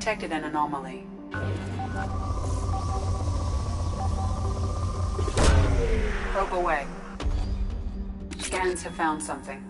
detected an anomaly. Probe away. Scans have found something.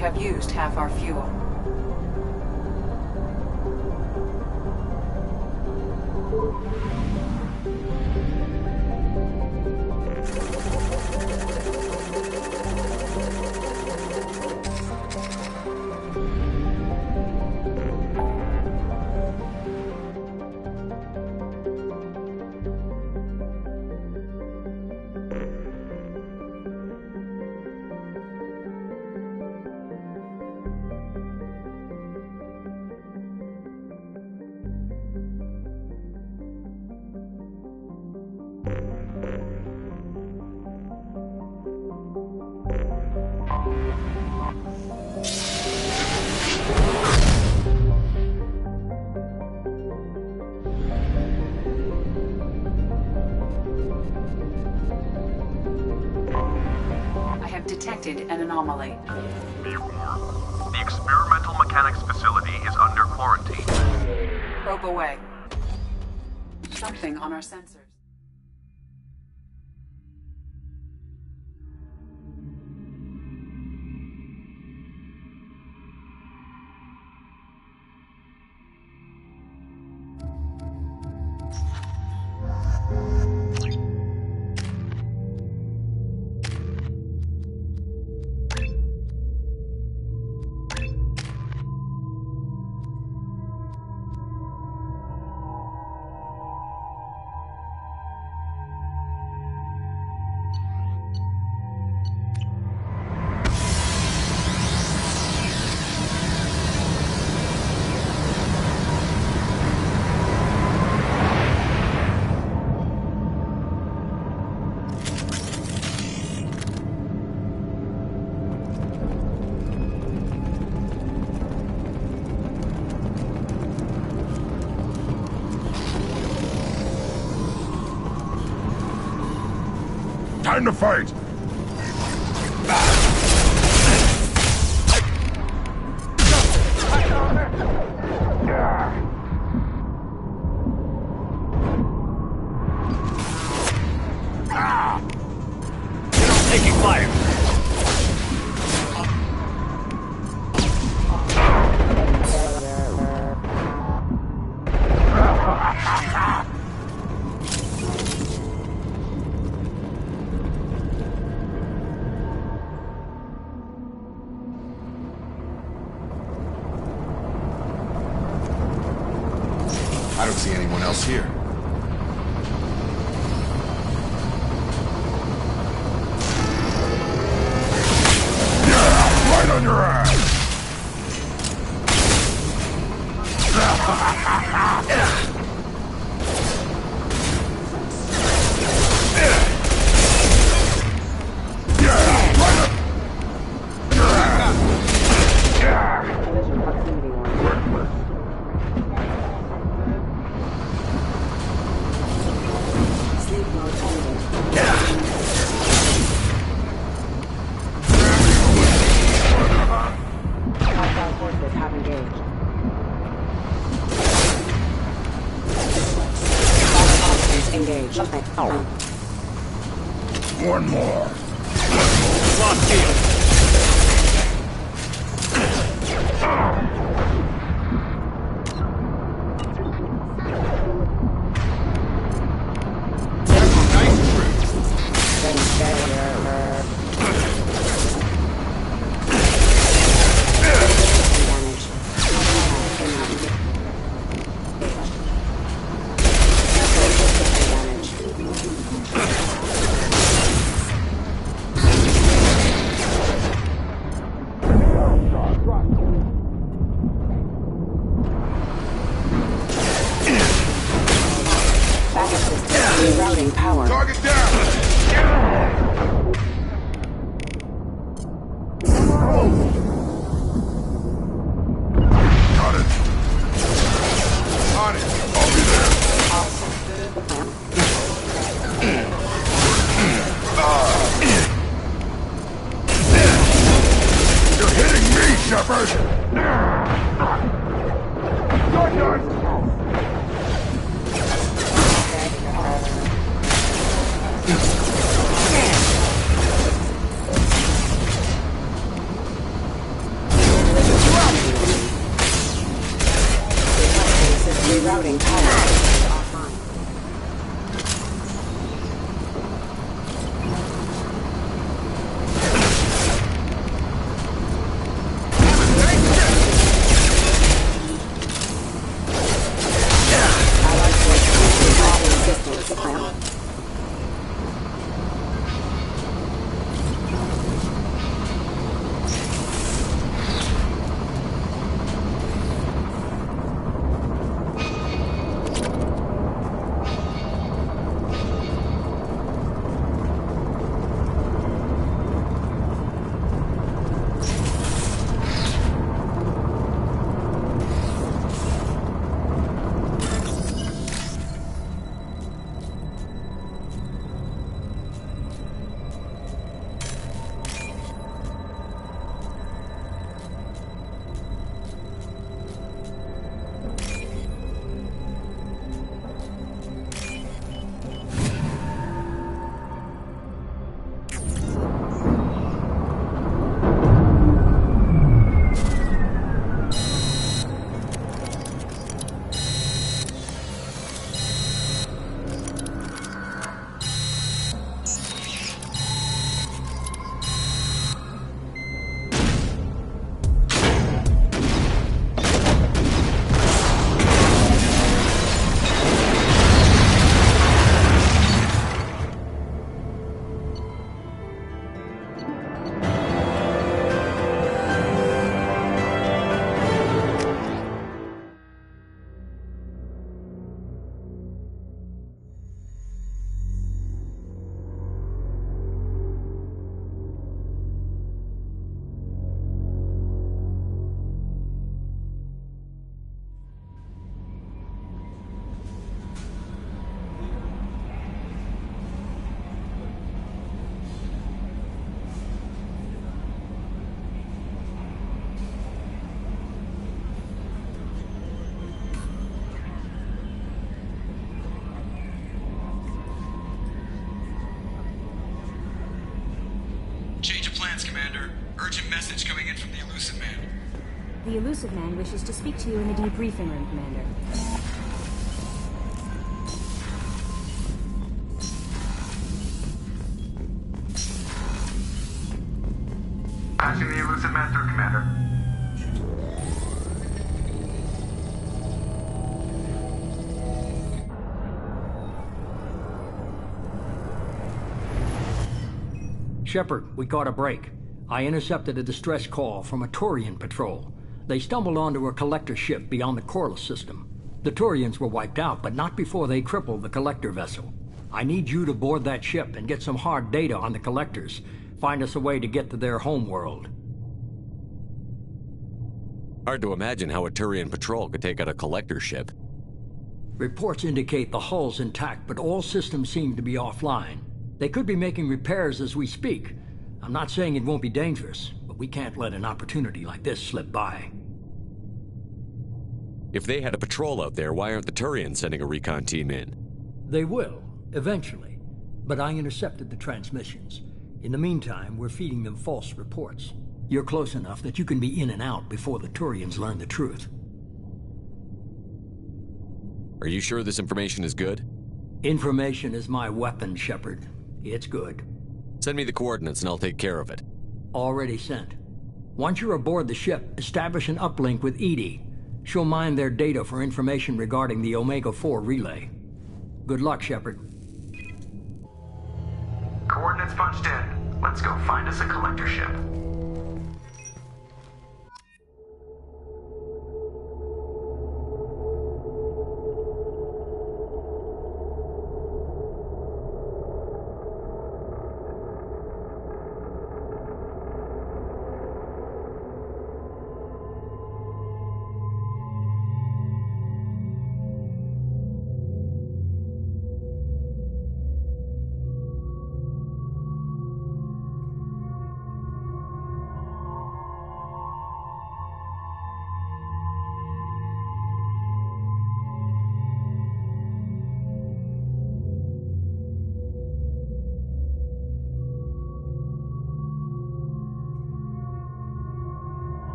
have used half our fuel. Detected an anomaly. The experimental mechanics facility is under quarantine. Probe away. Something on our sensors. Time to fight! Taking fire. I don't see anyone else here. Yeah, right on your ass! One more. Lock deal. Routing power. Target down! Got it. On it. I'll be there. You're hitting me, Shepard! Good. Urgent message coming in from the Elusive Man. The Elusive Man wishes to speak to you in the debriefing room, Commander. Patching the Elusive Man through, Commander. Shepard, we caught a break. I intercepted a distress call from a Turian patrol. They stumbled onto a collector ship beyond the Corliss system. The Turians were wiped out, but not before they crippled the collector vessel. I need you to board that ship and get some hard data on the collectors. Find us a way to get to their homeworld. Hard to imagine how a Turian patrol could take out a collector ship. Reports indicate the hull's intact, but all systems seem to be offline. They could be making repairs as we speak. I'm not saying it won't be dangerous, but we can't let an opportunity like this slip by. If they had a patrol out there, why aren't the Turians sending a recon team in? They will, eventually. But I intercepted the transmissions. In the meantime, we're feeding them false reports. You're close enough that you can be in and out before the Turians learn the truth. Are you sure this information is good? Information is my weapon, Shepard. It's good. Send me the coordinates and I'll take care of it. Already sent. Once you're aboard the ship, establish an uplink with Edie. She'll mine their data for information regarding the Omega-4 relay. Good luck, Shepard. Coordinates punched in. Let's go find us a collector ship.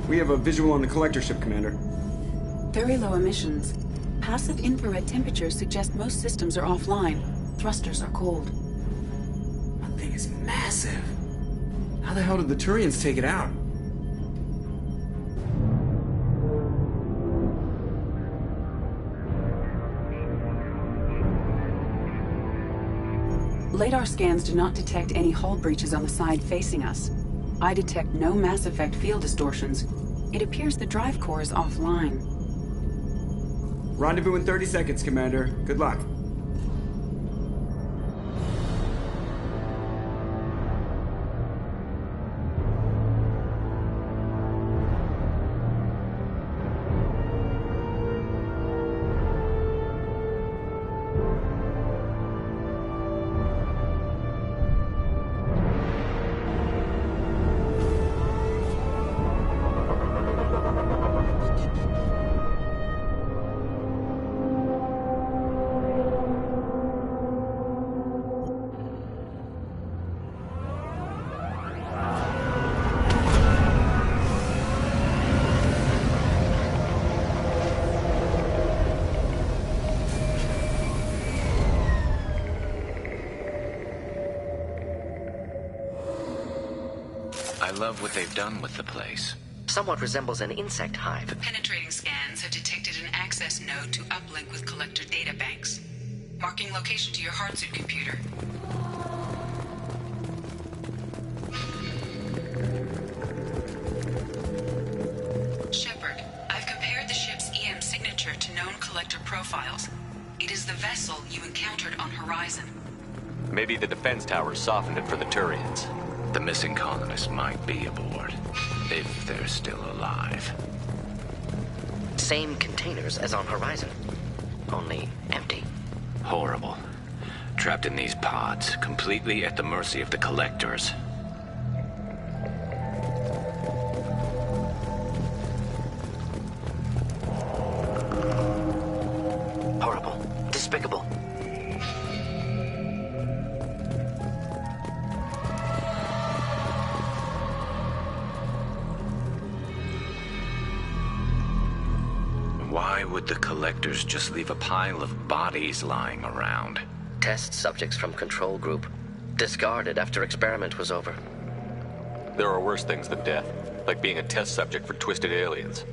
We have a visual on the collector ship, Commander. Very low emissions. Passive infrared temperatures suggest most systems are offline. Thrusters are cold. That thing is massive. How the hell did the Turians take it out? Radar scans do not detect any hull breaches on the side facing us. I detect no Mass Effect field distortions. It appears the drive core is offline. Rendezvous in 30 seconds, Commander. Good luck. I love what they've done with the place. Somewhat resembles an insect hive. Penetrating scans have detected an access node to uplink with collector databanks. Marking location to your hardsuit computer. Shepard, I've compared the ship's EM signature to known collector profiles. It is the vessel you encountered on Horizon. Maybe the defense towers softened it for the Turians. The missing colonists might be aboard, if they're still alive. Same containers as on Horizon, only empty. Horrible. Trapped in these pods, completely at the mercy of the collectors. Horrible. Despicable. Why would the collectors just leave a pile of bodies lying around? Test subjects from control group. Discarded after experiment was over. There are worse things than death, like being a test subject for twisted aliens.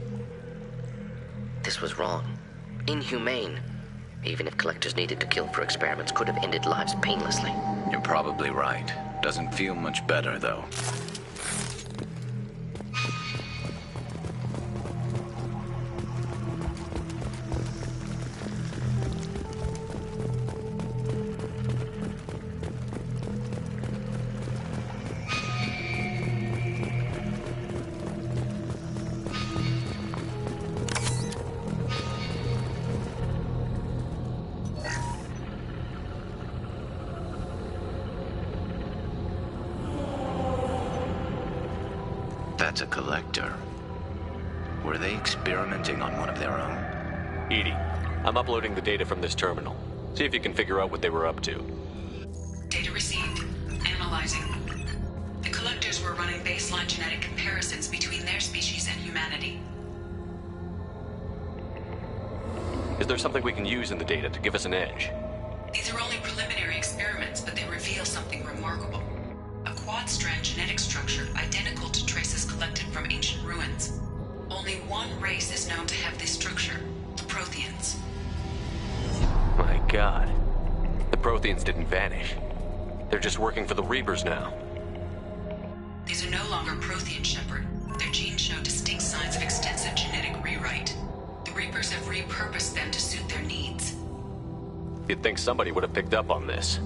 This was wrong. Inhumane. Even if collectors needed to kill for experiments, could have ended lives painlessly. You're probably right. Doesn't feel much better, though. That's a collector. Were they experimenting on one of their own? Edie, I'm uploading the data from this terminal. See if you can figure out what they were up to. Data received. Analyzing. The collectors were running baseline genetic comparisons between their species and humanity. Is there something we can use in the data to give us an edge? These are only preliminary experiments, but they reveal something remarkable. A quad-strand genetic structure identical to traces collected from ancient ruins. Only one race is known to have this structure, the Protheans. My God. The Protheans didn't vanish. They're just working for the Reapers now. These are no longer Prothean, Shepard. Their genes show distinct signs of extensive genetic rewrite. The Reapers have repurposed them to suit their needs. You'd think somebody would have picked up on this.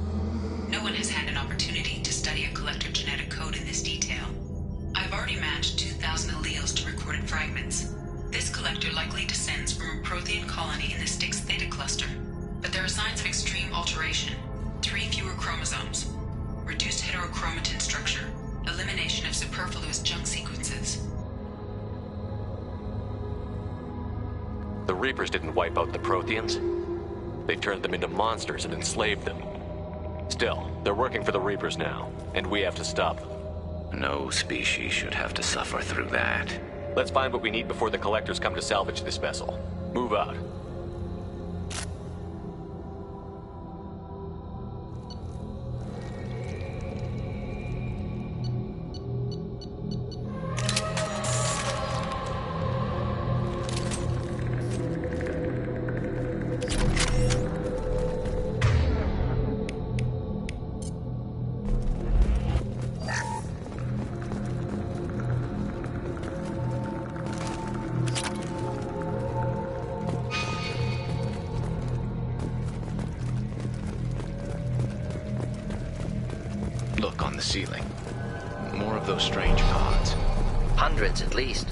No one has had an opportunity to study a collector genetic code in this detail. I've already matched 2,000 alleles to recorded fragments. This collector likely descends from a Prothean colony in the Styx Theta cluster. But there are signs of extreme alteration. 3 fewer chromosomes. Reduced heterochromatin structure. Elimination of superfluous junk sequences. The Reapers didn't wipe out the Protheans. They turned them into monsters and enslaved them. Still, they're working for the Reapers now, and we have to stop them. No species should have to suffer through that. Let's find what we need before the collectors come to salvage this vessel. Move out. Look on the ceiling. More of those strange pods. Hundreds at least.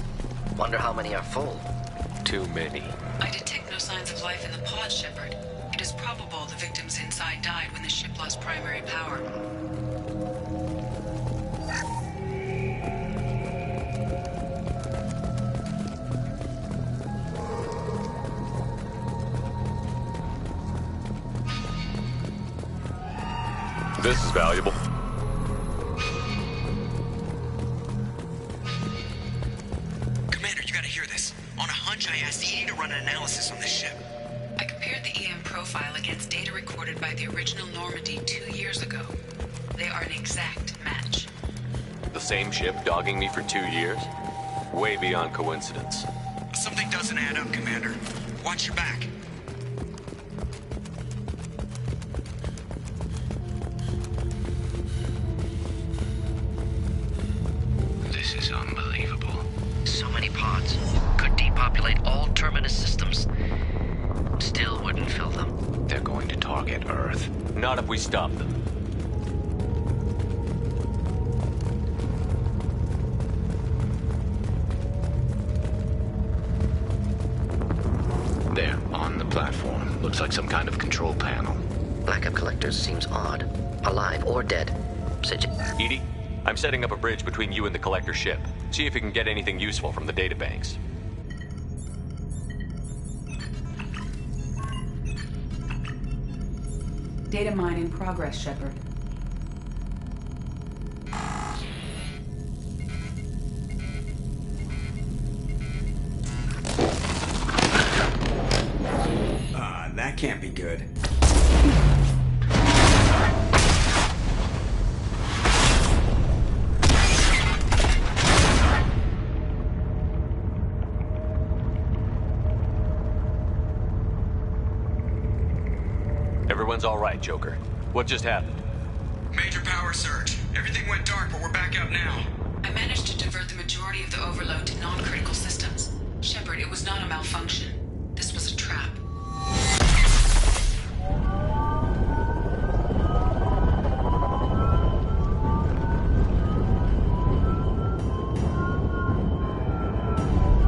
Wonder how many are full. Too many. I detect no signs of life in the pod, Shepard. It is probable the victims inside died when the ship lost primary power. This is valuable. Commander, you gotta hear this. On a hunch, I asked Edie to run an analysis on this ship. I compared the EM profile against data recorded by the original Normandy 2 years ago. They are an exact match. The same ship dogging me for 2 years? Way beyond coincidence. Something doesn't add up, Commander. Watch your back. This is unbelievable. So many pods. Could depopulate all terminus systems. Still wouldn't fill them. They're going to target Earth. Not if we stop them. Looks like some kind of control panel. Lack of collectors seems odd. Alive or dead. Edie, I'm setting up a bridge between you and the collector ship. See if you can get anything useful from the databanks. Data mine in progress, Shepard. That can't be good. Everyone's all right, Joker. What just happened? Major power surge. Everything went dark, but we're back out now. I managed to divert the majority of the overload to non-critical systems. Shepard, it was not a malfunction. This was a trap.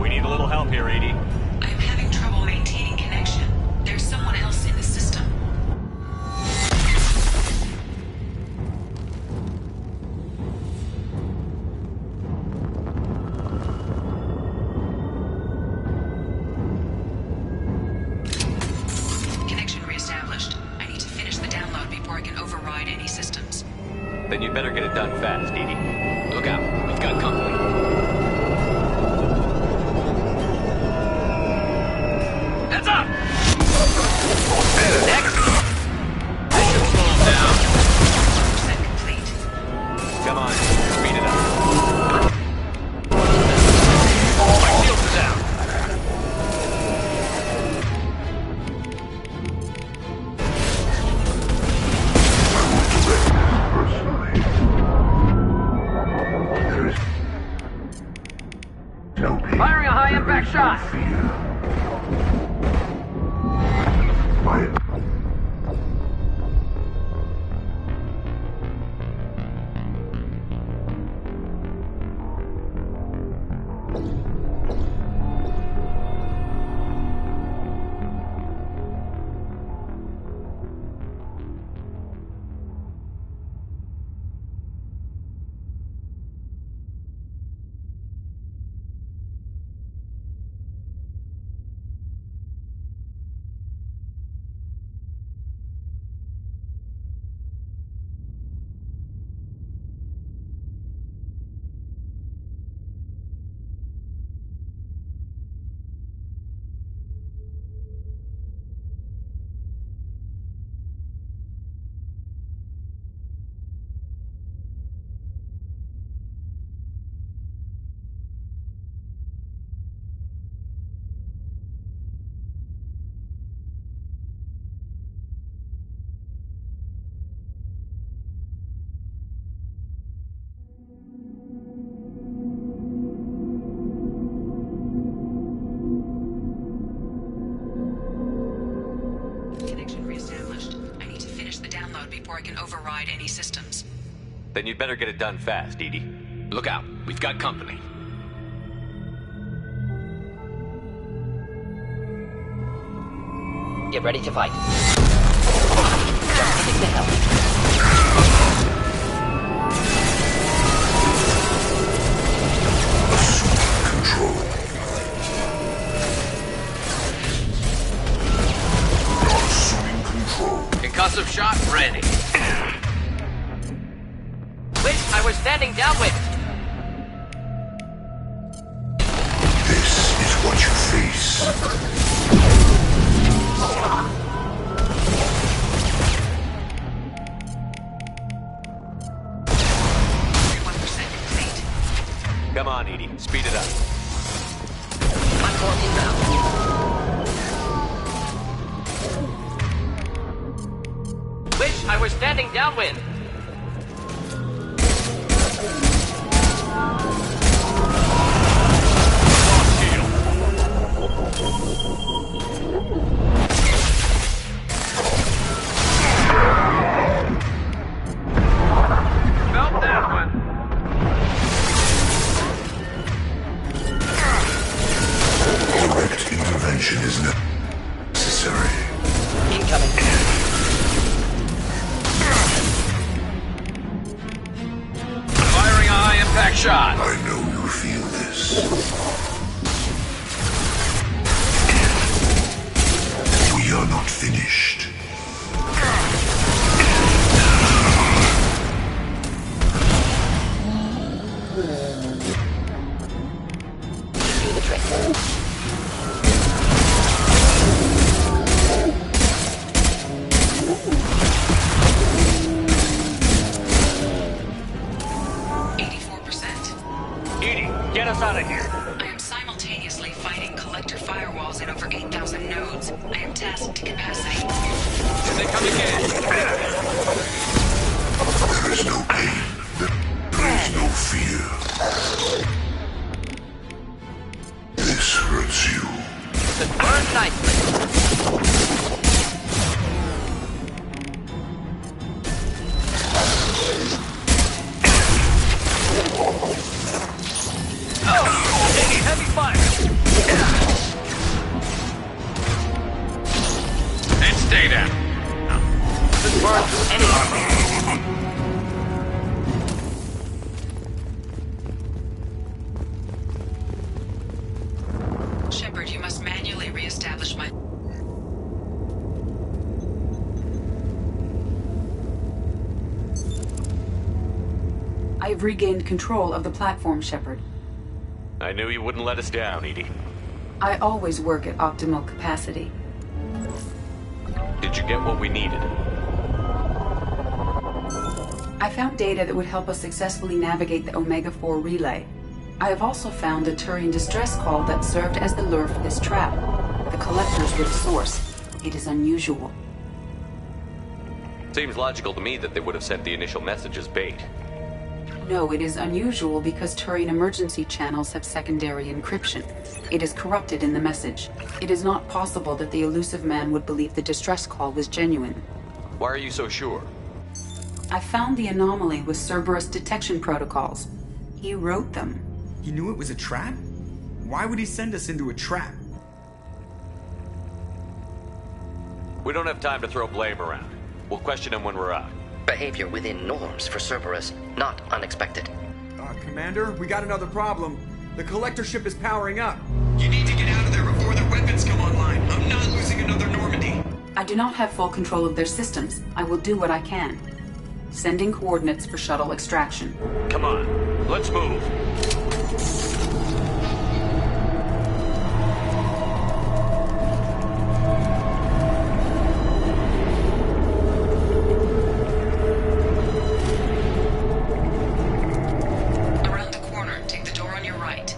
We need a little help here, Edie. I am having trouble maintaining connection. There's someone else in the system. Connection reestablished. I need to finish the download before I can override any systems. Then you'd better get it done fast, Edie. Look out, we've got company. Heads up! Next! This should slow him down. 100% complete. Come on, speed it up. My shields are down. Firing a high-impact shot. Connection reestablished. I need to finish the download before I can override any systems. Then you'd better get it done fast, Edie. Look out, we've got company. Get ready to fight. Just needing the help. Concussive shot ready. Wish I was standing downwind. This is what you face. 1% complete. Come on, Edie, speed it up. Platform inbound. Wish I was standing downwind. Felt that one. Direct intervention is necessary. shot. I know you feel this. We are not finished. Do the trick. Get us out of here. I am simultaneously fighting collector firewalls at over 8,000 nodes. I am tasked to capacity. Here they come again. There is no pain. There is no fear. This hurts you. It burns nicely. Taking heavy fire. And stay down. This burns anything. Shepard, you must manually re-establish my... I have regained control of the platform, Shepard. I knew you wouldn't let us down, Edie. I always work at optimal capacity. Did you get what we needed? I found data that would help us successfully navigate the Omega-4 relay. I have also found a Turian distress call that served as the lure for this trap. The collectors were the source. It is unusual. Seems logical to me that they would have sent the initial message as bait. No, it is unusual because Turian emergency channels have secondary encryption. It is corrupted in the message. It is not possible that the elusive man would believe the distress call was genuine. Why are you so sure? I found the anomaly with Cerberus detection protocols. He wrote them. He knew it was a trap? Why would he send us into a trap? We don't have time to throw blame around. We'll question him when we're out. Behavior within norms for Cerberus, not unexpected. Commander, we got another problem. The collector ship is powering up. You need to get out of there before their weapons come online. I'm not losing another Normandy. I do not have full control of their systems. I will do what I can. Sending coordinates for shuttle extraction. Come on, let's move. Around the corner, take the door on your right.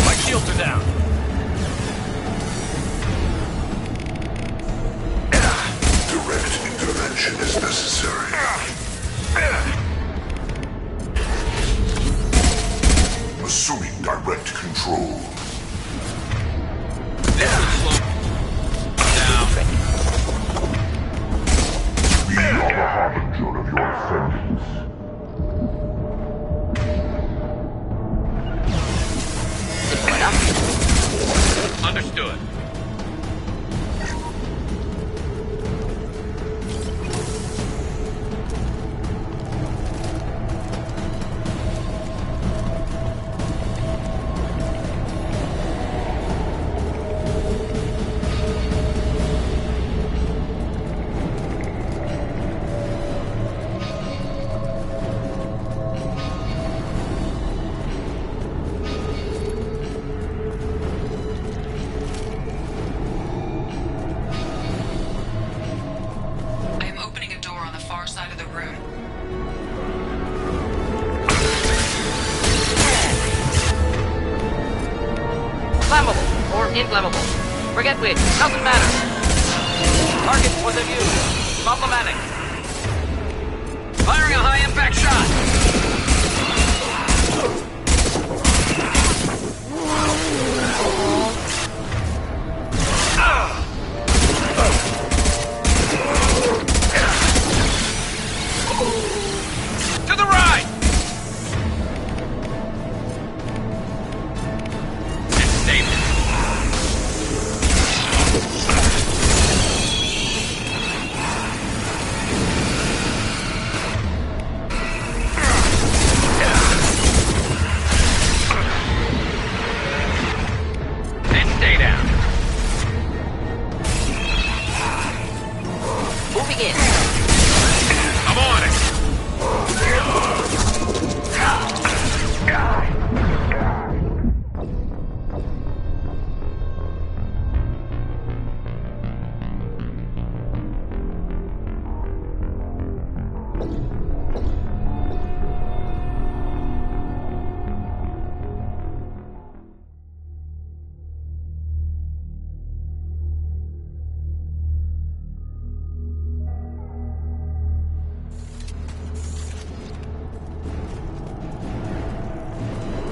My shields are down. Direct intervention is necessary. Assuming direct control. We are the harbinger of your vengeance. Understood. I am opening a door on the far side of the room. Flammable or inflammable. Forget which. Doesn't matter. Target point of view. Problematic. Firing a high-impact shot. To the right! And stay there. And stay down. Moving in. I'm on it.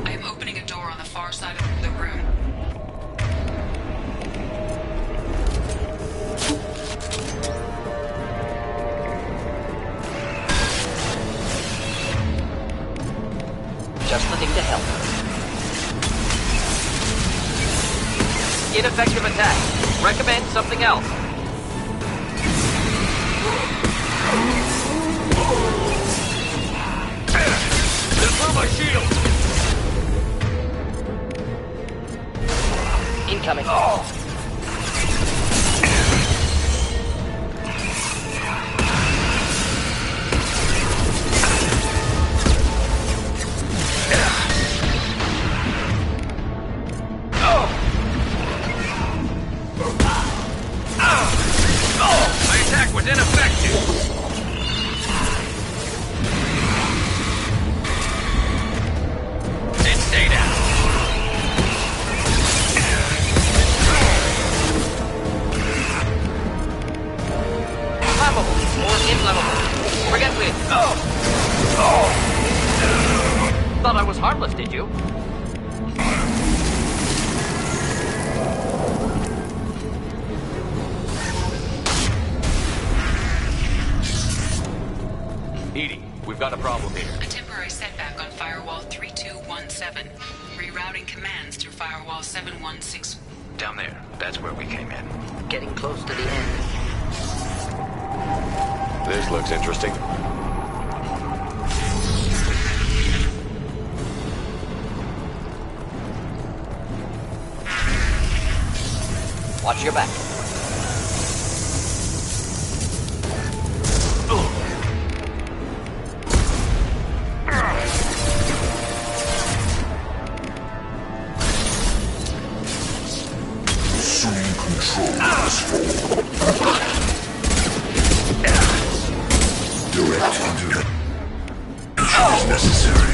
I am opening a door on the far side of the room. Just the thing to help. Ineffective attack. Recommend something else. Improve my shield. Incoming. My attack was ineffective. And stay down. Flammable or inflammable. Forget which. Thought I was harmless, did you? Edie, we've got a problem here. A temporary setback on firewall 3217. Rerouting commands through firewall 716. Down there. That's where we came in. Getting close to the end. This looks interesting. Watch your back. Assume control of this fall. Direct intervention is necessary.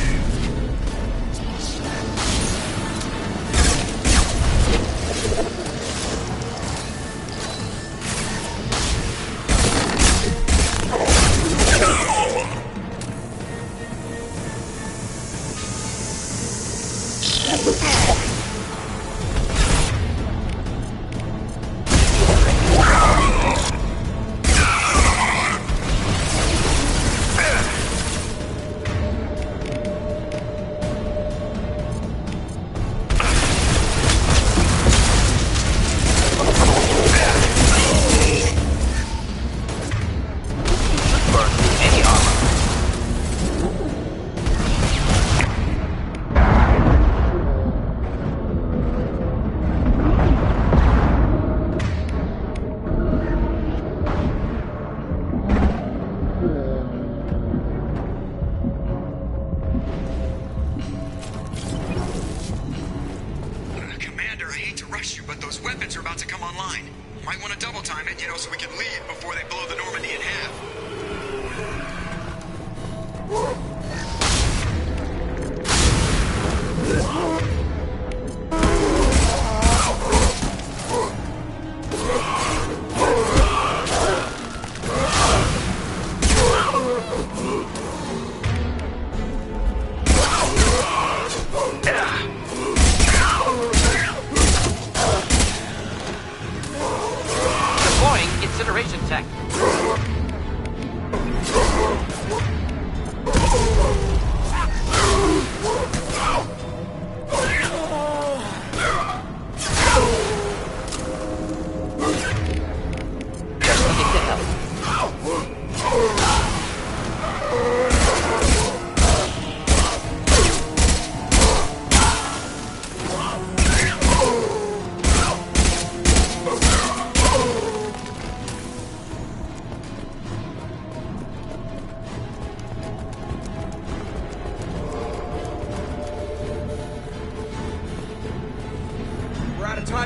Incineration tech.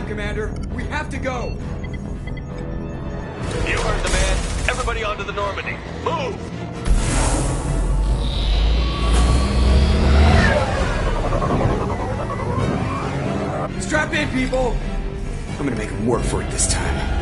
Commander. We have to go! You heard the man. Everybody onto the Normandy. Move! Strap in, people! I'm gonna make them work for it this time.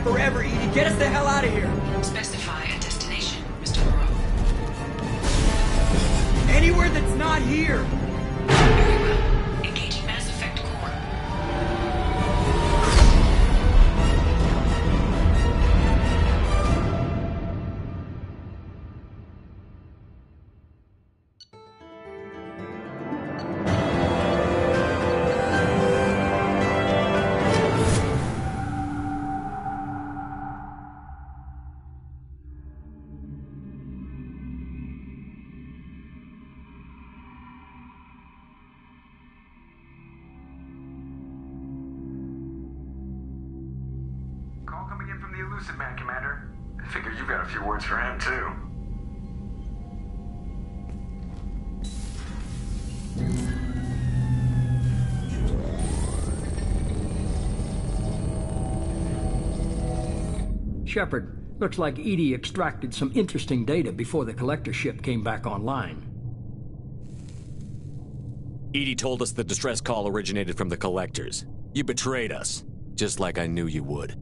Forever, Edie. Get us the hell out of here. Specify a destination, Mr. Moreau. Anywhere that's not here. Very well. Engaging Mass Effect core. Man, Commander. I figure you've got a few words for him, too. Shepard, looks like Edie extracted some interesting data before the collector ship came back online. Edie told us the distress call originated from the collectors. You betrayed us, just like I knew you would.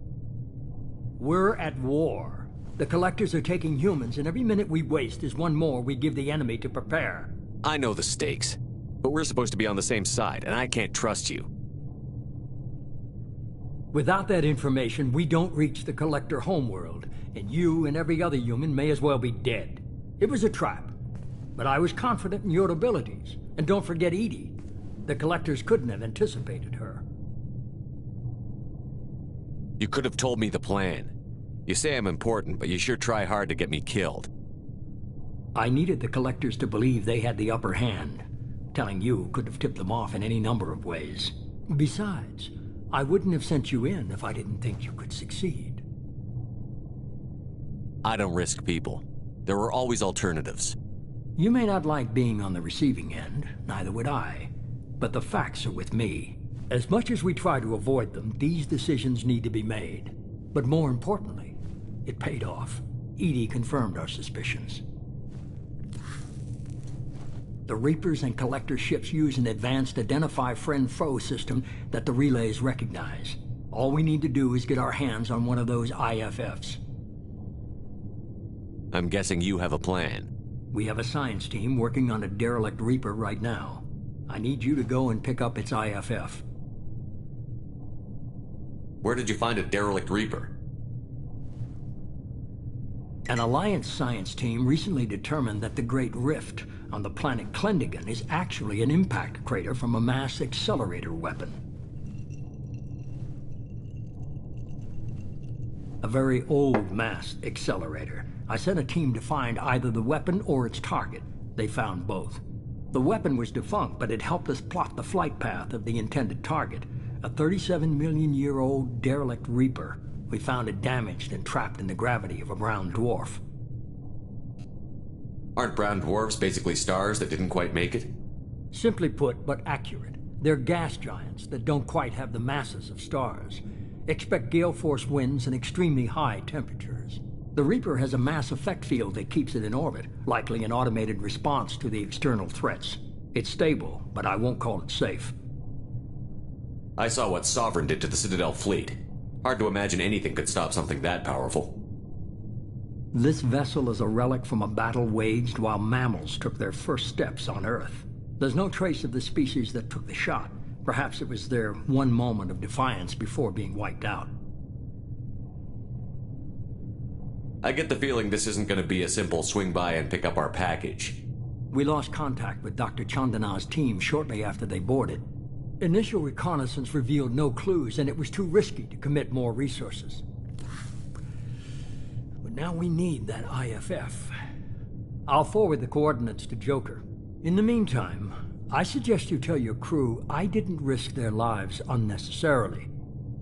We're at war. The collectors are taking humans, and every minute we waste is one more we give the enemy to prepare. I know the stakes, but we're supposed to be on the same side, and I can't trust you. Without that information, we don't reach the collector homeworld, and you and every other human may as well be dead. It was a trap, but I was confident in your abilities. And don't forget Edie. The collectors couldn't have anticipated her. You could have told me the plan. You say I'm important, but you sure try hard to get me killed. I needed the collectors to believe they had the upper hand. Telling you could have tipped them off in any number of ways. Besides, I wouldn't have sent you in if I didn't think you could succeed. I don't risk people. There are always alternatives. You may not like being on the receiving end, neither would I. But the facts are with me. As much as we try to avoid them, these decisions need to be made. But more importantly, it paid off. Edie confirmed our suspicions. The Reapers and Collector ships use an advanced Identify Friend-Foe system that the relays recognize. All we need to do is get our hands on one of those IFFs. I'm guessing you have a plan. We have a science team working on a derelict Reaper right now. I need you to go and pick up its IFF. Where did you find a derelict Reaper? An Alliance science team recently determined that the Great Rift on the planet Klendigan is actually an impact crater from a mass accelerator weapon. A very old mass accelerator. I sent a team to find either the weapon or its target. They found both. The weapon was defunct, but it helped us plot the flight path of the intended target, a 37-million-year-old derelict Reaper. We found it damaged and trapped in the gravity of a brown dwarf. Aren't brown dwarfs basically stars that didn't quite make it? Simply put, but accurate. They're gas giants that don't quite have the masses of stars. Expect gale force winds and extremely high temperatures. The Reaper has a mass effect field that keeps it in orbit, likely an automated response to the external threats. It's stable, but I won't call it safe. I saw what Sovereign did to the Citadel fleet. Hard to imagine anything could stop something that powerful. This vessel is a relic from a battle waged while mammals took their first steps on Earth. There's no trace of the species that took the shot. Perhaps it was their one moment of defiance before being wiped out. I get the feeling this isn't going to be a simple swing by and pick up our package. We lost contact with Dr. Chandana's team shortly after they boarded. Initial reconnaissance revealed no clues, and it was too risky to commit more resources. But now we need that IFF. I'll forward the coordinates to Joker. In the meantime, I suggest you tell your crew I didn't risk their lives unnecessarily.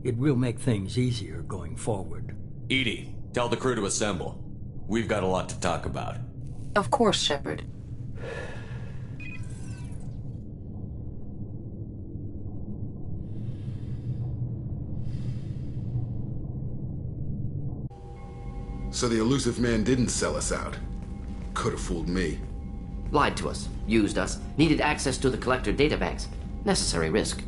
It will make things easier going forward. Edie, tell the crew to assemble. We've got a lot to talk about. Of course, Shepard. So the elusive man didn't sell us out. Could have fooled me. Lied to us, used us, needed access to the Collector databanks. Necessary risk.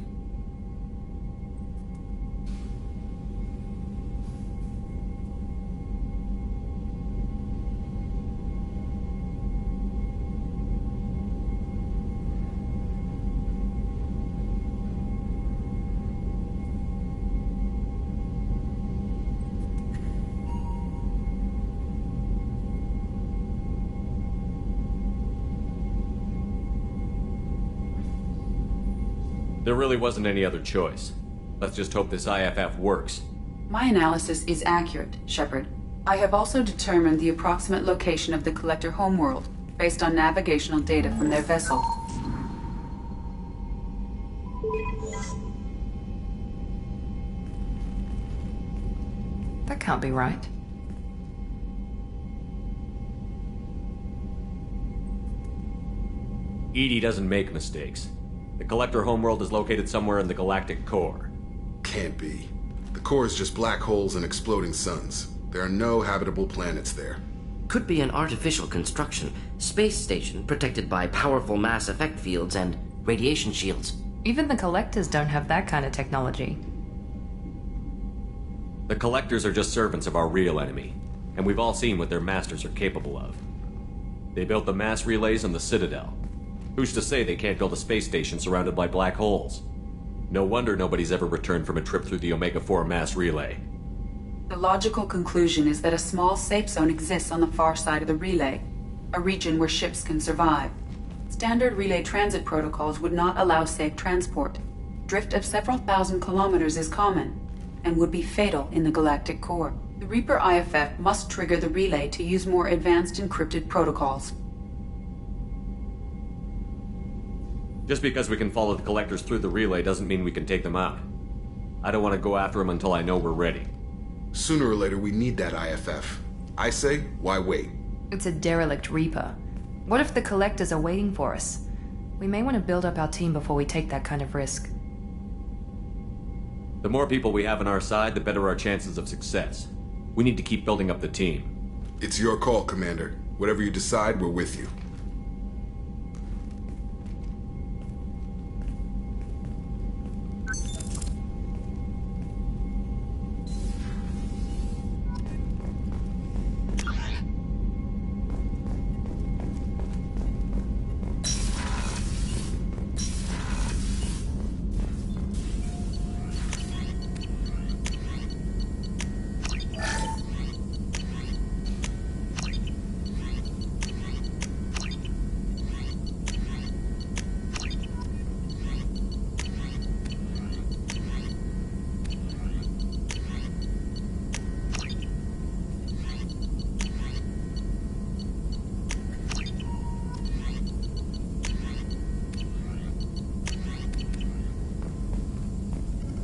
There really wasn't any other choice. Let's just hope this IFF works. My analysis is accurate, Shepard. I have also determined the approximate location of the Collector homeworld, based on navigational data from their vessel. That can't be right. Edie doesn't make mistakes. The Collector homeworld is located somewhere in the galactic core. Can't be. The core is just black holes and exploding suns. There are no habitable planets there. Could be an artificial construction. Space station protected by powerful mass effect fields and radiation shields. Even the Collectors don't have that kind of technology. The Collectors are just servants of our real enemy, and we've all seen what their masters are capable of. They built the mass relays on the Citadel. Who's to say they can't build a space station surrounded by black holes? No wonder nobody's ever returned from a trip through the Omega-4 mass relay. The logical conclusion is that a small safe zone exists on the far side of the relay, a region where ships can survive. Standard relay transit protocols would not allow safe transport. Drift of several thousand kilometers is common, and would be fatal in the galactic core. The Reaper IFF must trigger the relay to use more advanced encrypted protocols. Just because we can follow the Collectors through the relay doesn't mean we can take them out. I don't want to go after them until I know we're ready. Sooner or later, we need that IFF. I say, why wait? It's a derelict Reaper. What if the Collectors are waiting for us? We may want to build up our team before we take that kind of risk. The more people we have on our side, the better our chances of success. We need to keep building up the team. It's your call, Commander. Whatever you decide, we're with you.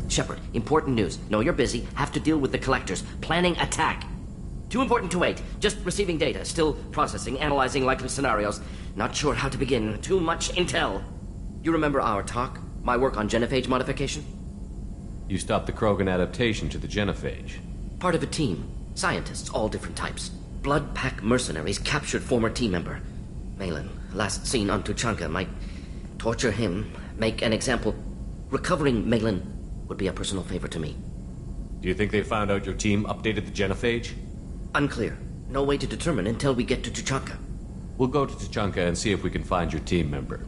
Shepard, important news. Know you're busy. Have to deal with the Collectors. Planning attack. Too important to wait. Just receiving data. Still processing, analyzing likely scenarios. Not sure how to begin. Too much intel. You remember our talk? My work on genophage modification? You stopped the Krogan adaptation to the genophage. Part of a team. Scientists, all different types. Blood Pack mercenaries captured former team member. Malin, last seen on Tuchanka, might torture him, make an example. Recovering Malin would be a personal favor to me. Do you think they found out your team updated the genophage? Unclear. No way to determine until we get to Tuchanka. We'll go to Tuchanka and see if we can find your team member.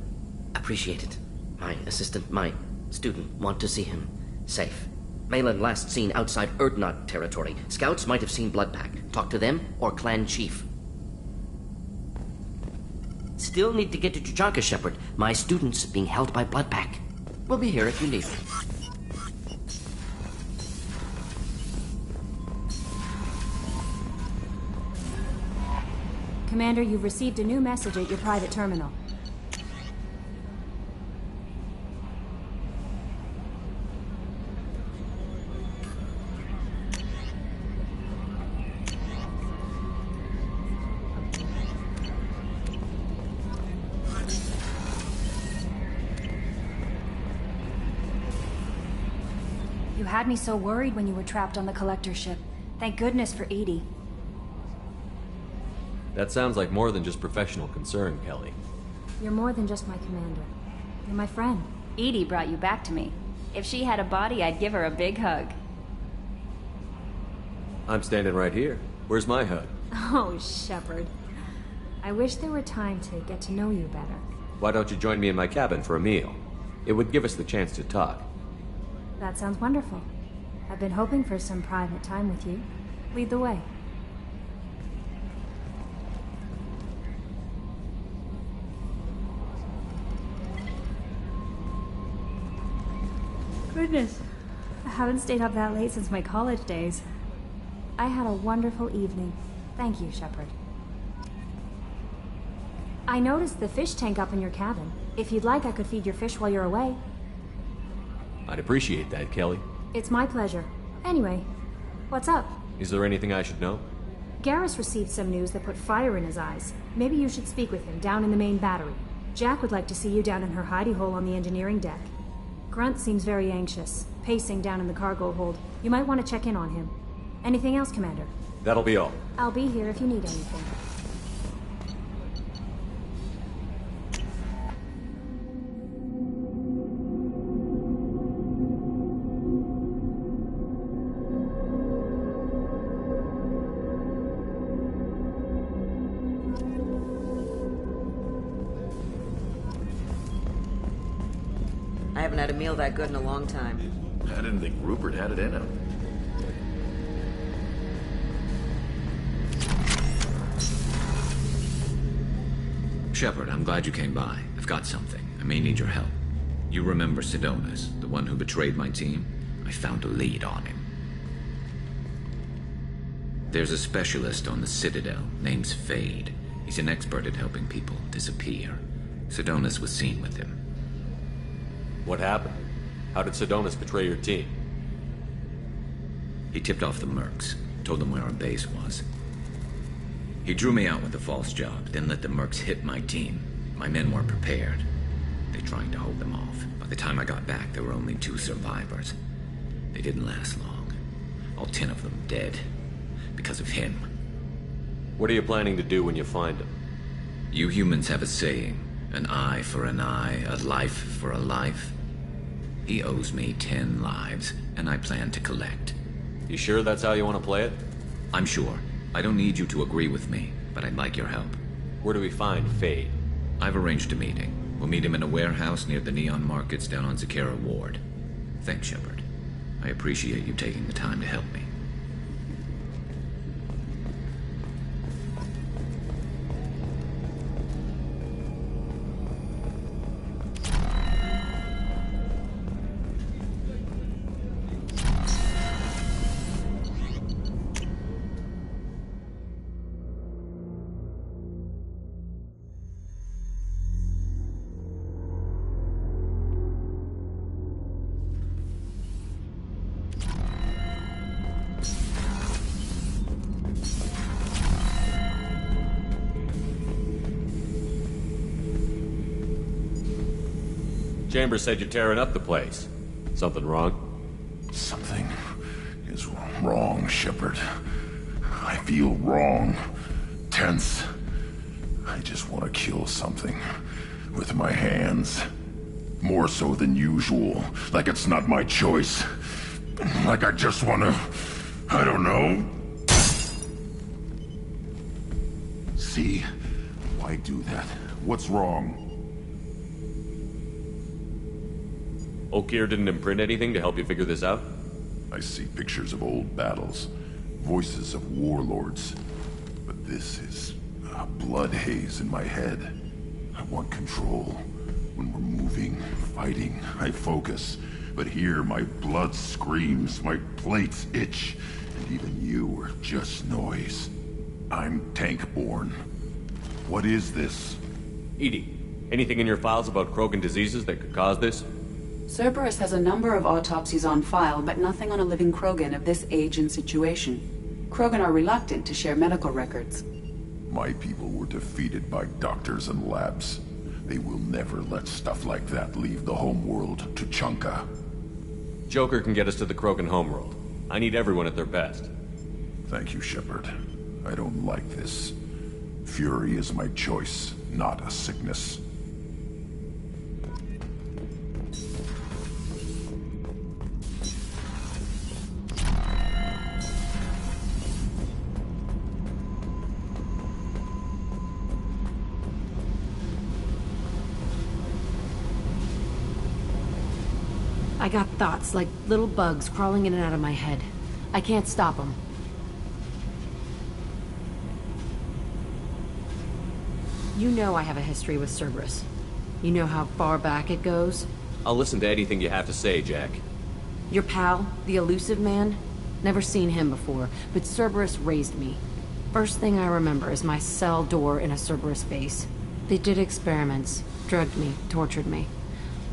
Appreciate it. My assistant, my student, want to see him safe. Malin last seen outside Erdnot territory. Scouts might have seen Bloodpack. Talk to them or clan chief. Still need to get to Tuchanka, Shepard. My student's being held by Bloodpack. We'll be here if you need me. Commander, you've received a new message at your private terminal. You had me so worried when you were trapped on the Collector ship. Thank goodness for Edie. That sounds like more than just professional concern, Kelly. You're more than just my commander. You're my friend. Edie brought you back to me. If she had a body, I'd give her a big hug. I'm standing right here. Where's my hug? Oh, Shepard. I wish there were time to get to know you better. Why don't you join me in my cabin for a meal? It would give us the chance to talk. That sounds wonderful. I've been hoping for some private time with you. Lead the way. Goodness, I haven't stayed up that late since my college days. I had a wonderful evening. Thank you, Shepard. I noticed the fish tank up in your cabin. If you'd like, I could feed your fish while you're away. I'd appreciate that, Kelly. It's my pleasure. Anyway, what's up? Is there anything I should know? Garrus received some news that put fire in his eyes. Maybe you should speak with him down in the main battery. Jack would like to see you down in her hidey hole on the engineering deck. Grunt seems very anxious, pacing down in the cargo hold. You might want to check in on him. Anything else, Commander? That'll be all. I'll be here if you need anything. I haven't had a meal that good in a long time. I didn't think Rupert had it in him. Shepard, I'm glad you came by. I've got something. I may need your help. You remember Sidonis, the one who betrayed my team? I found a lead on him. There's a specialist on the Citadel, name's Fade. He's an expert at helping people disappear. Sidonis was seen with him. What happened? How did Sidonis betray your team? He tipped off the mercs, told them where our base was. He drew me out with a false job, then let the mercs hit my team. My men weren't prepared. They tried to hold them off. By the time I got back, there were only 2 survivors. They didn't last long. All 10 of them dead. Because of him. What are you planning to do when you find him? You humans have a saying. An eye for an eye, a life for a life. He owes me 10 lives, and I plan to collect. You sure that's how you want to play it? I'm sure. I don't need you to agree with me, but I'd like your help. Where do we find Fade? I've arranged a meeting. We'll meet him in a warehouse near the Neon Markets down on Zakera Ward. Thanks, Shepard. I appreciate you taking the time to help me. Chambers said you're tearing up the place. Something wrong? Something is wrong, Shepard. I feel wrong. Tense. I just want to kill something. With my hands. More so than usual. Like it's not my choice. Like I just want to... I don't know. See? Why do that? What's wrong? Oakir didn't imprint anything to help you figure this out? I see pictures of old battles, voices of warlords. But this is a blood haze in my head. I want control. When we're moving, fighting, I focus. But here, my blood screams, my plates itch, and even you are just noise. I'm tank-born. What is this? EDI, anything in your files about Krogan diseases that could cause this? Cerberus has a number of autopsies on file, but nothing on a living Krogan of this age and situation. Krogan are reluctant to share medical records. My people were defeated by doctors and labs. They will never let stuff like that leave the homeworld to Chunka. Joker can get us to the Krogan homeworld. I need everyone at their best. Thank you, Shepard. I don't like this. Fury is my choice, not a sickness. I got thoughts like little bugs crawling in and out of my head. I can't stop them. You know I have a history with Cerberus. You know how far back it goes? I'll listen to anything you have to say, Jack. Your pal, the elusive man? Never seen him before, but Cerberus raised me. First thing I remember is my cell door in a Cerberus base. They did experiments, drugged me, tortured me.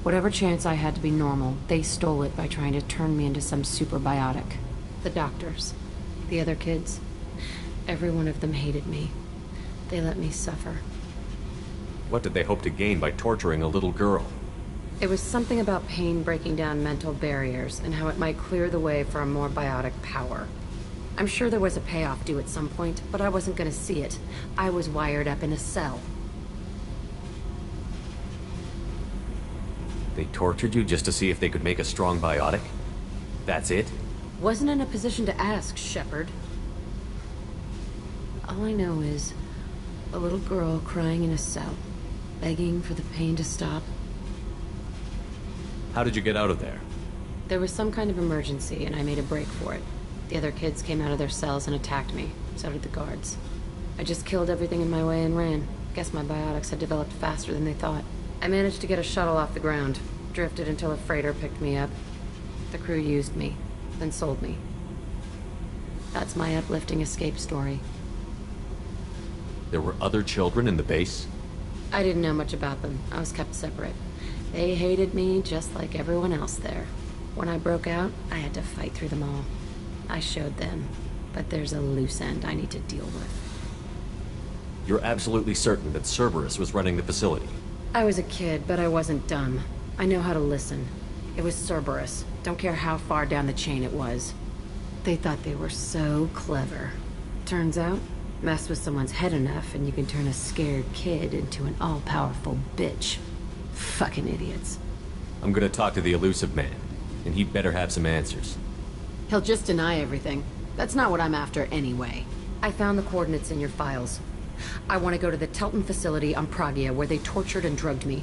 Whatever chance I had to be normal, they stole it by trying to turn me into some superbiotic. The doctors, the other kids, every one of them hated me. They let me suffer. What did they hope to gain by torturing a little girl? It was something about pain breaking down mental barriers and how it might clear the way for a more biotic power. I'm sure there was a payoff due at some point, but I wasn't gonna see it. I was wired up in a cell. They tortured you just to see if they could make a strong biotic? That's it? Wasn't in a position to ask, Shepard. All I know is a little girl crying in a cell, begging for the pain to stop. How did you get out of there? There was some kind of emergency, and I made a break for it. The other kids came out of their cells and attacked me. So did the guards. I just killed everything in my way and ran. Guess my biotics had developed faster than they thought. I managed to get a shuttle off the ground. Drifted until a freighter picked me up. The crew used me, then sold me. That's my uplifting escape story. There were other children in the base? I didn't know much about them. I was kept separate. They hated me just like everyone else there. When I broke out, I had to fight through them all. I showed them, but there's a loose end I need to deal with. You're absolutely certain that Cerberus was running the facility? I was a kid, but I wasn't dumb. I know how to listen. It was Cerberus. Don't care how far down the chain it was. They thought they were so clever. Turns out, mess with someone's head enough and you can turn a scared kid into an all-powerful bitch. Fucking idiots. I'm gonna talk to the elusive man, and he'd better have some answers. He'll just deny everything. That's not what I'm after anyway. I found the coordinates in your files. I want to go to the Telton facility on Pragia where they tortured and drugged me.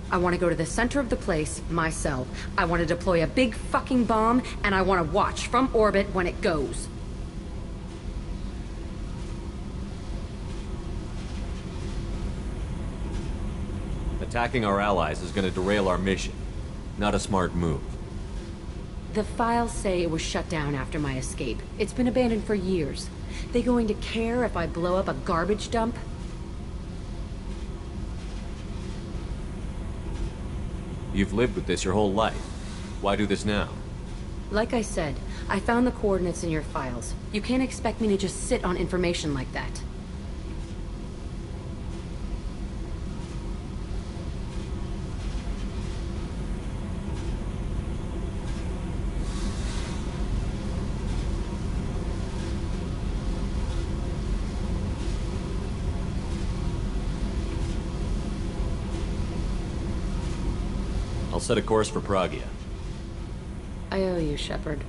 I want to go to the center of the place, my cell. I want to deploy a big fucking bomb, and I want to watch from orbit when it goes. Attacking our allies is gonna derail our mission. Not a smart move. The files say it was shut down after my escape. It's been abandoned for years. They going to care if I blow up a garbage dump? You've lived with this your whole life. Why do this now? Like I said, I found the coordinates in your files. You can't expect me to just sit on information like that. I'll set a course for Pragia. I owe you, Shepard.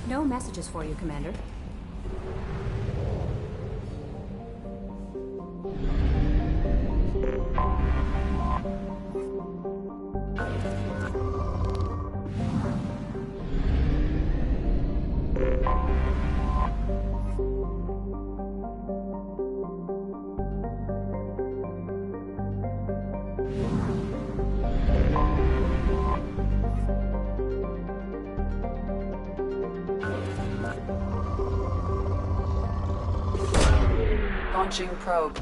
No messages for you, Commander. Launching probe.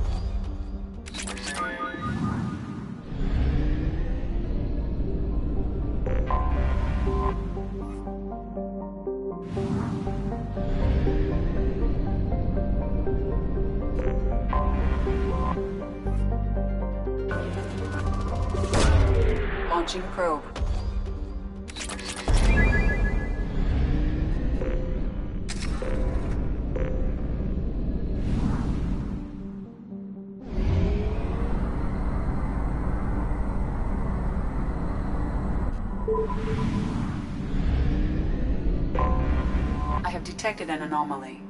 Launching probe. I have detected an anomaly.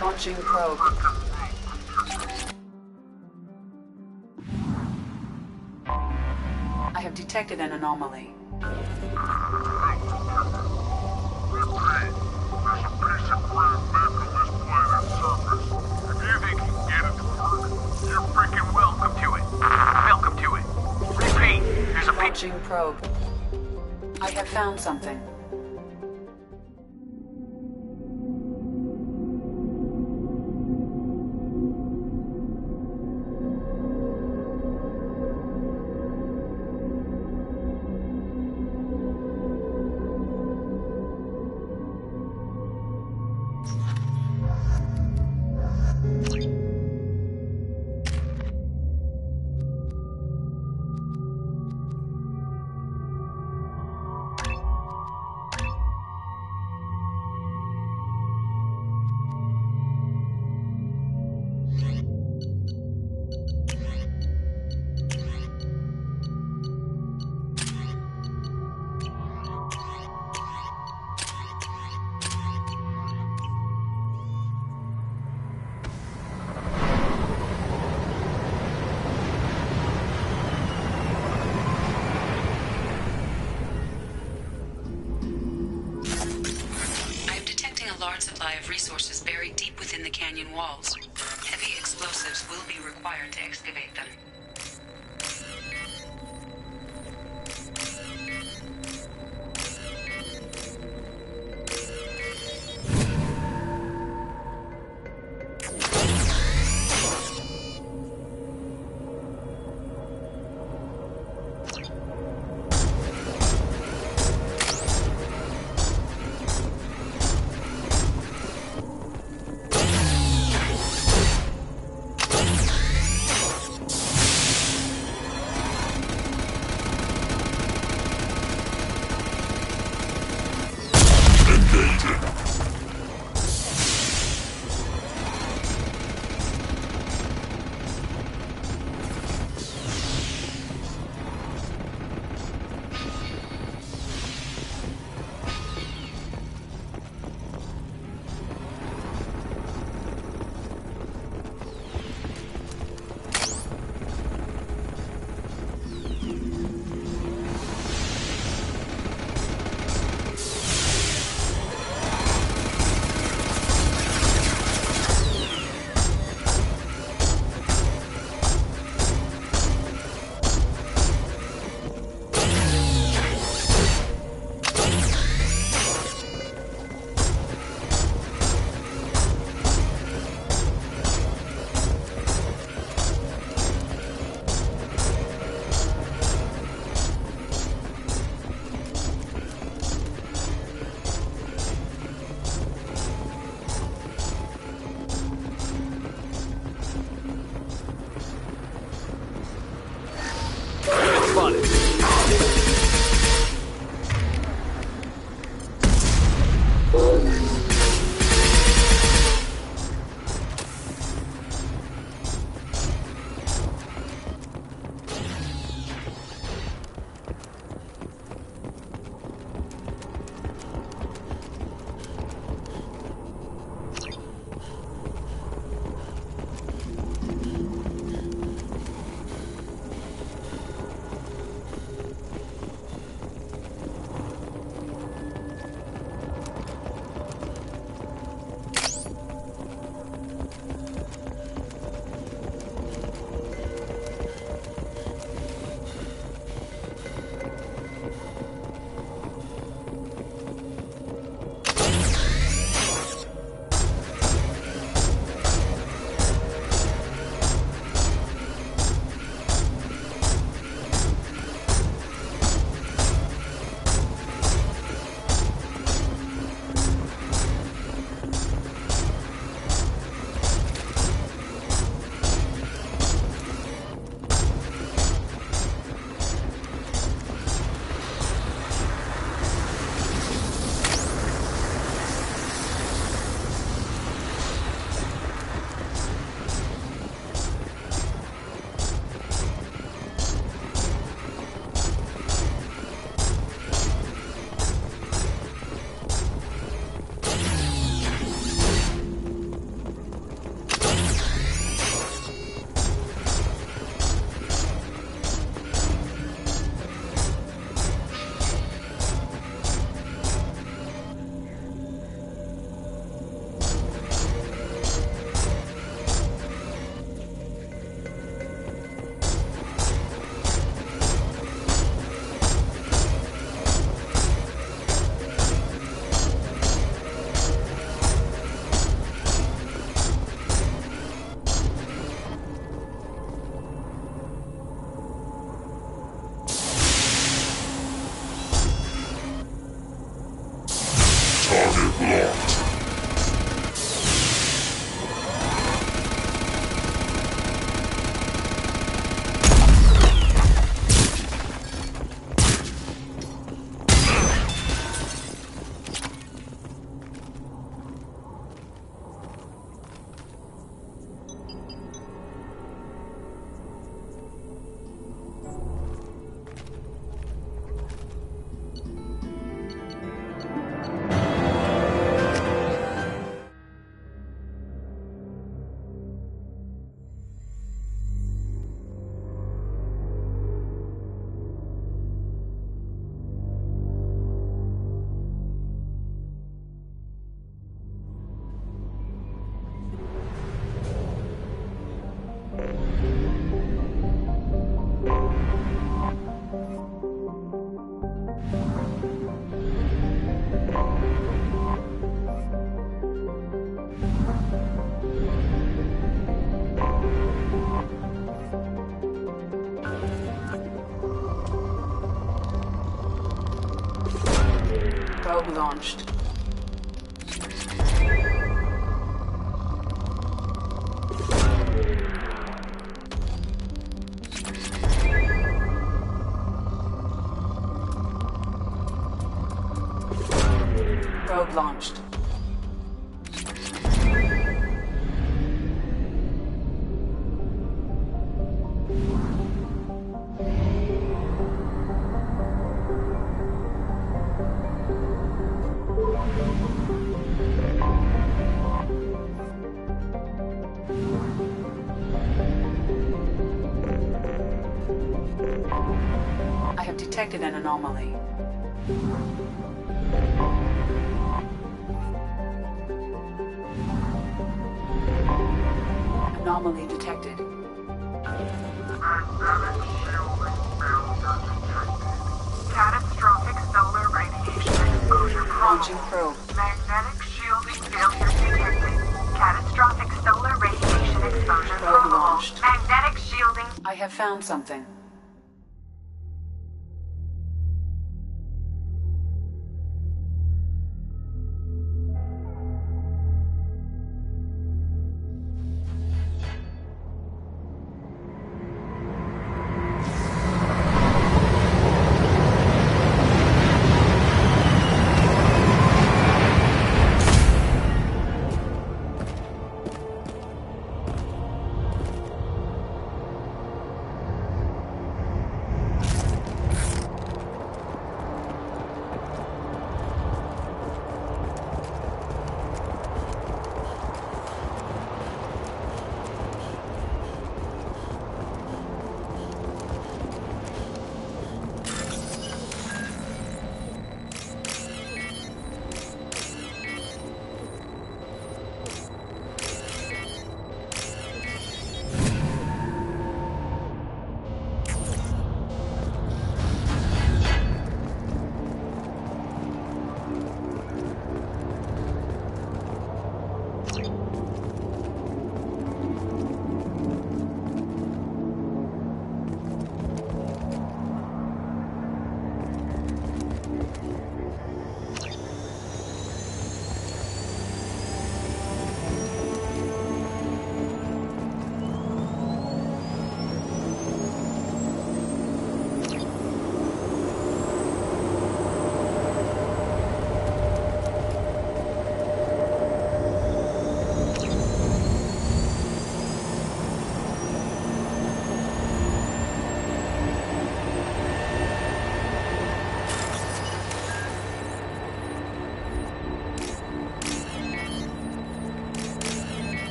Launching probe. I have detected an anomaly. Launching probe. I have found something. large supply of resources buried deep within the canyon walls. Heavy explosives will be required to excavate them. Probe launched. Probe launched. I have detected an anomaly. Anomaly detected. Catastrophic solar radiation exposure Launching probe. Magnetic shielding failure detected. Catastrophic solar radiation exposure Probe launched. Magnetic shielding. I have found something.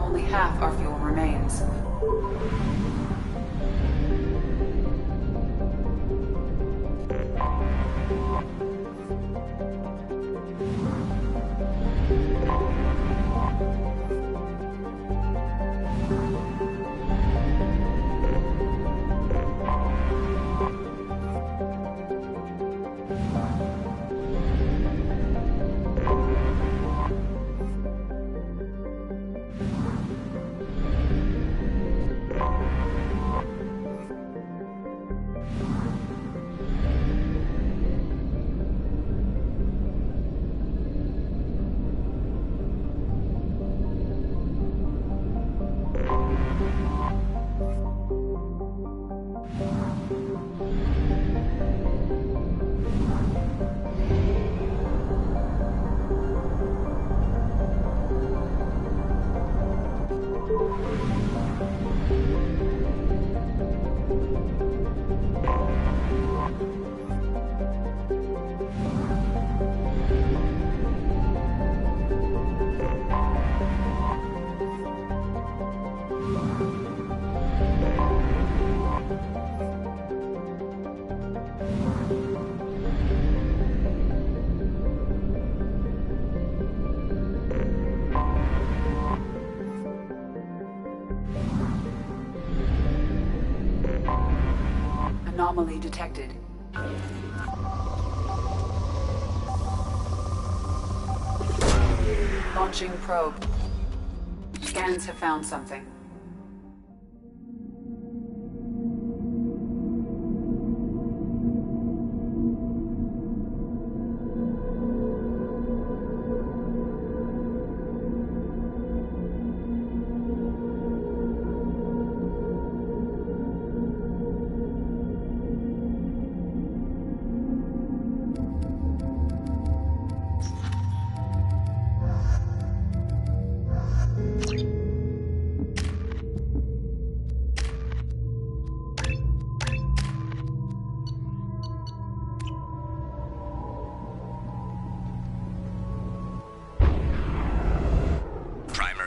Only half our fuel remains. Anomaly detected. Launching probe. Scans have found something.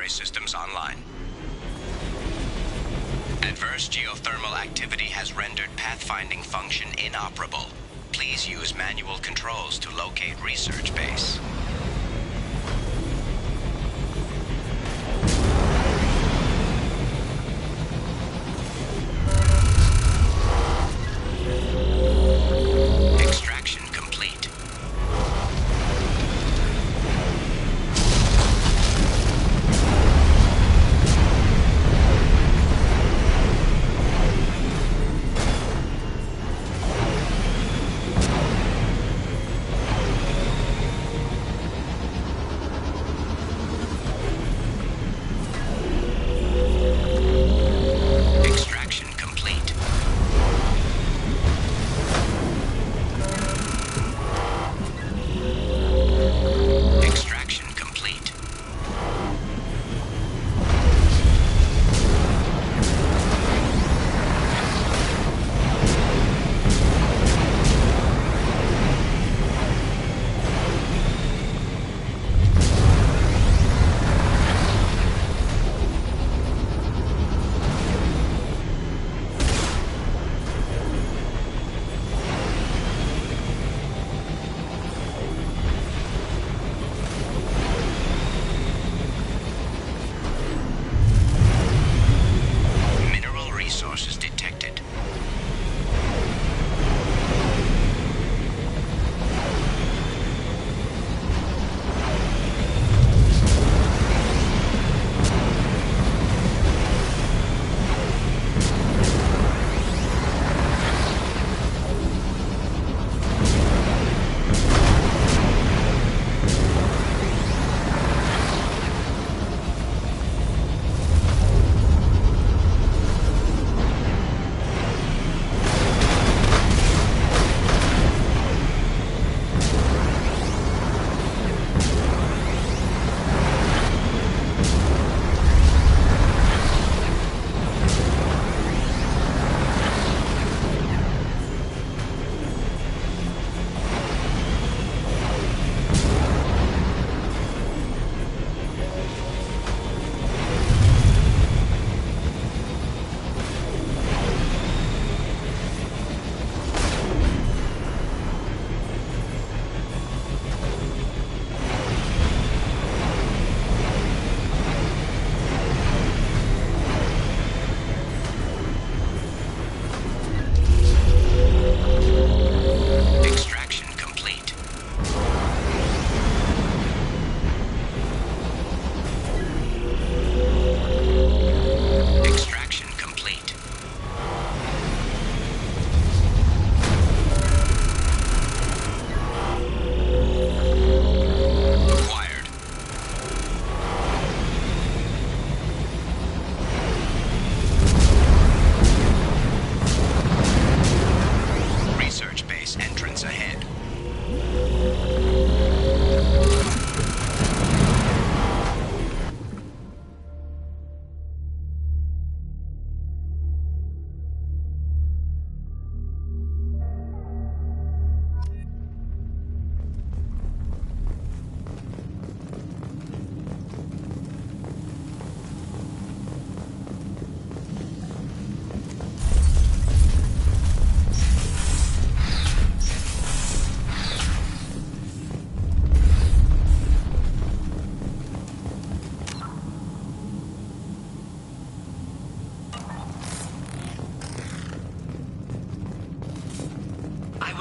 Systems online. Adverse geothermal activity has rendered pathfinding function inoperable. Please use manual controls to locate research base. Extraction complete.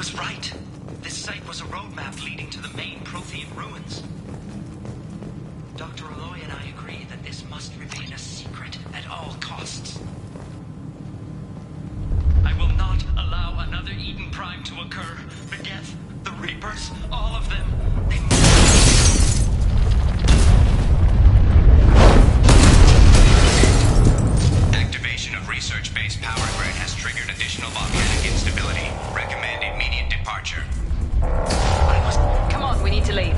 was right. This site was a roadmap leading to the main Prothean ruins. Dr. Aloy and I agree that this must remain a secret at all costs. I will not allow another Eden Prime to occur. The Geth, the Reapers, all of them, they Activation of research-based power grid has triggered additional volcanic instability. Recommend immediate departure. Come on, we need to leave.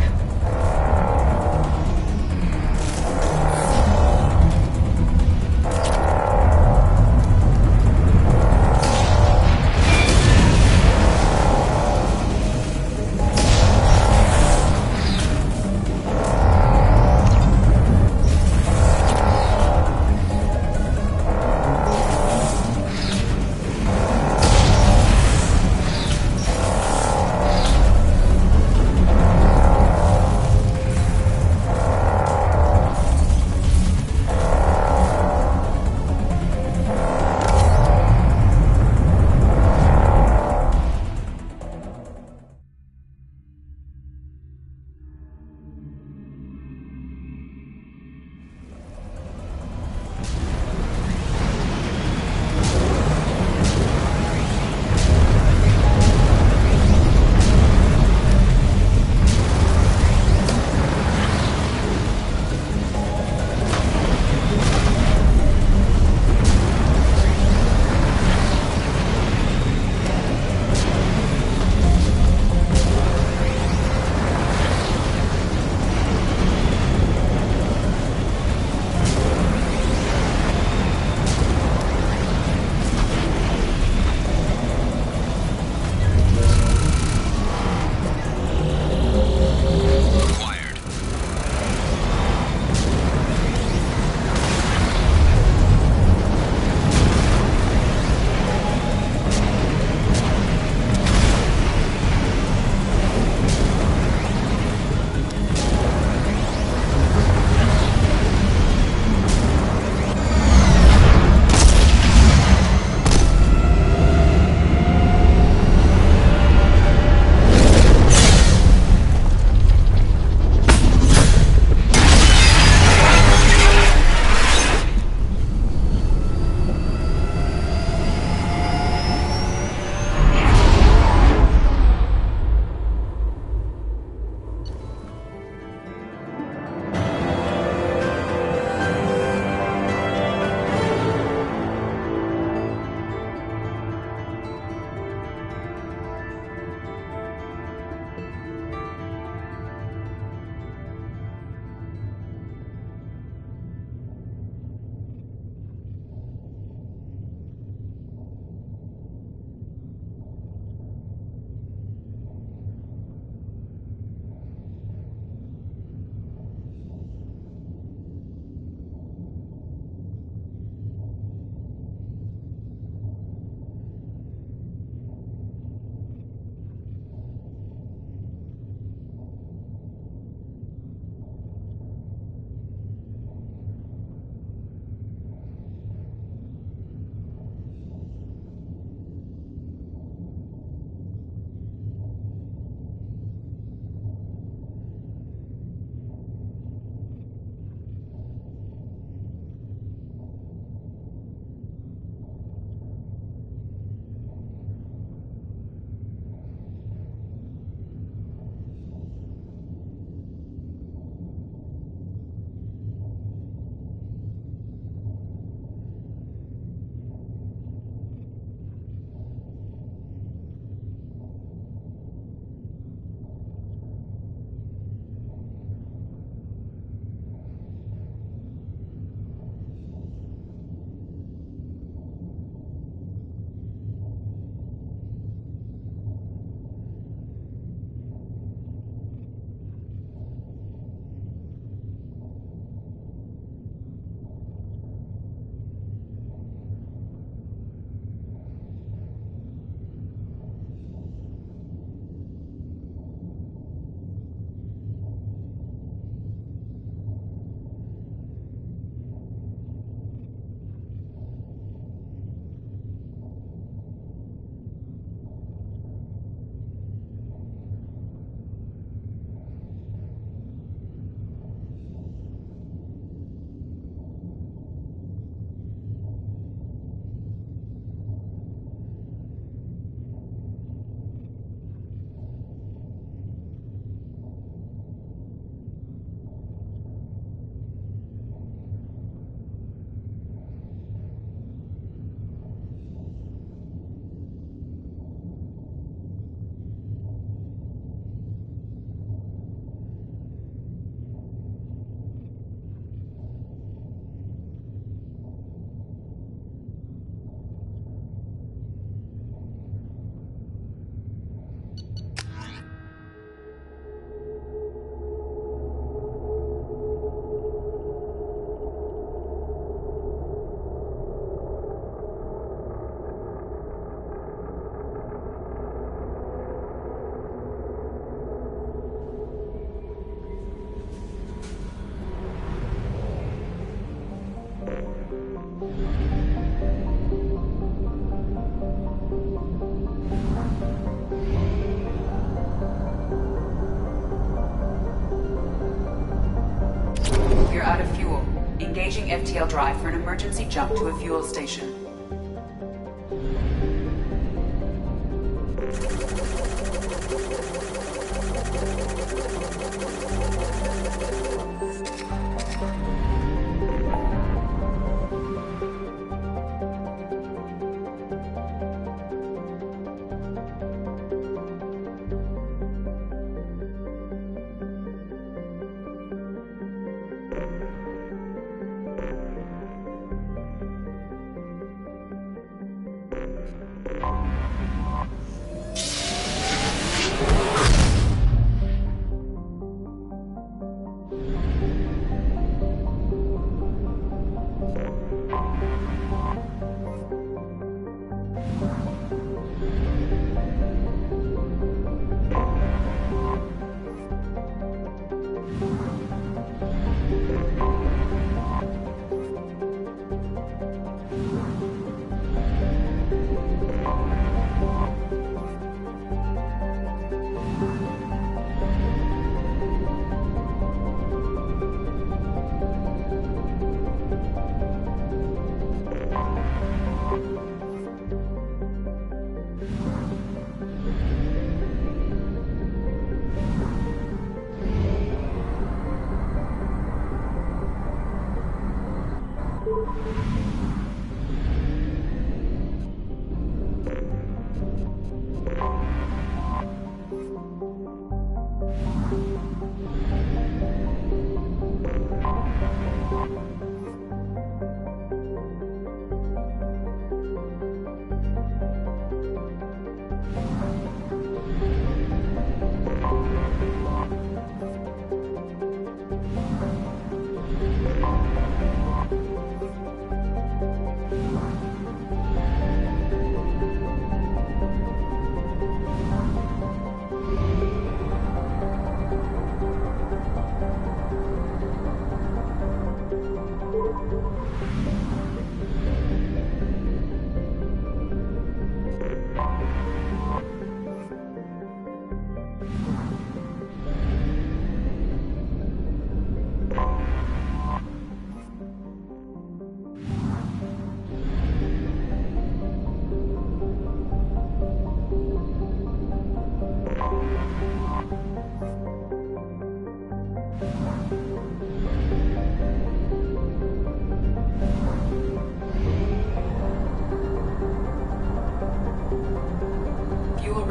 detail drive for an emergency jump to a fuel station.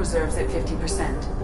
Reserves at 50%.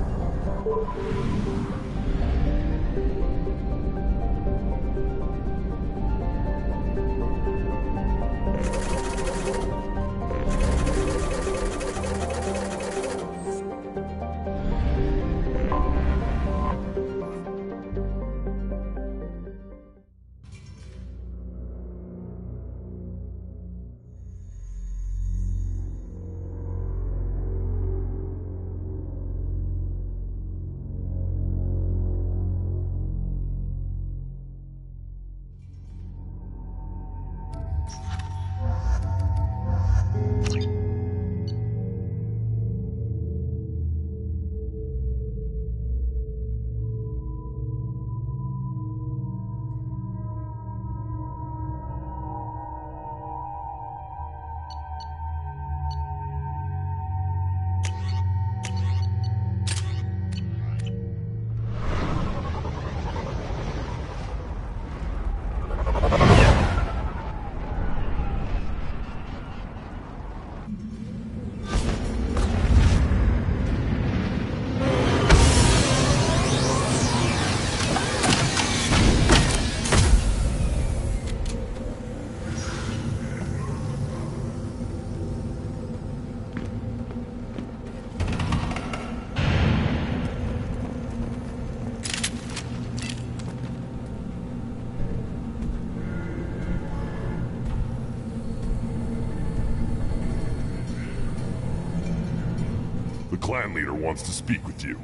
The clan leader wants to speak with you.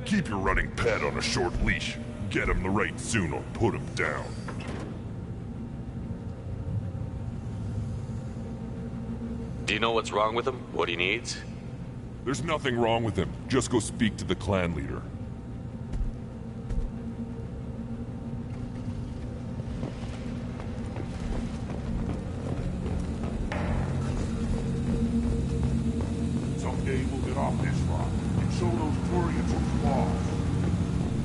Keep your running pet on a short leash. Get him the right soon or put him down. Do you know what's wrong with him? What he needs? There's nothing wrong with him. Just go speak to the clan leader. day we'll get off this rock and show those Turians some flaws.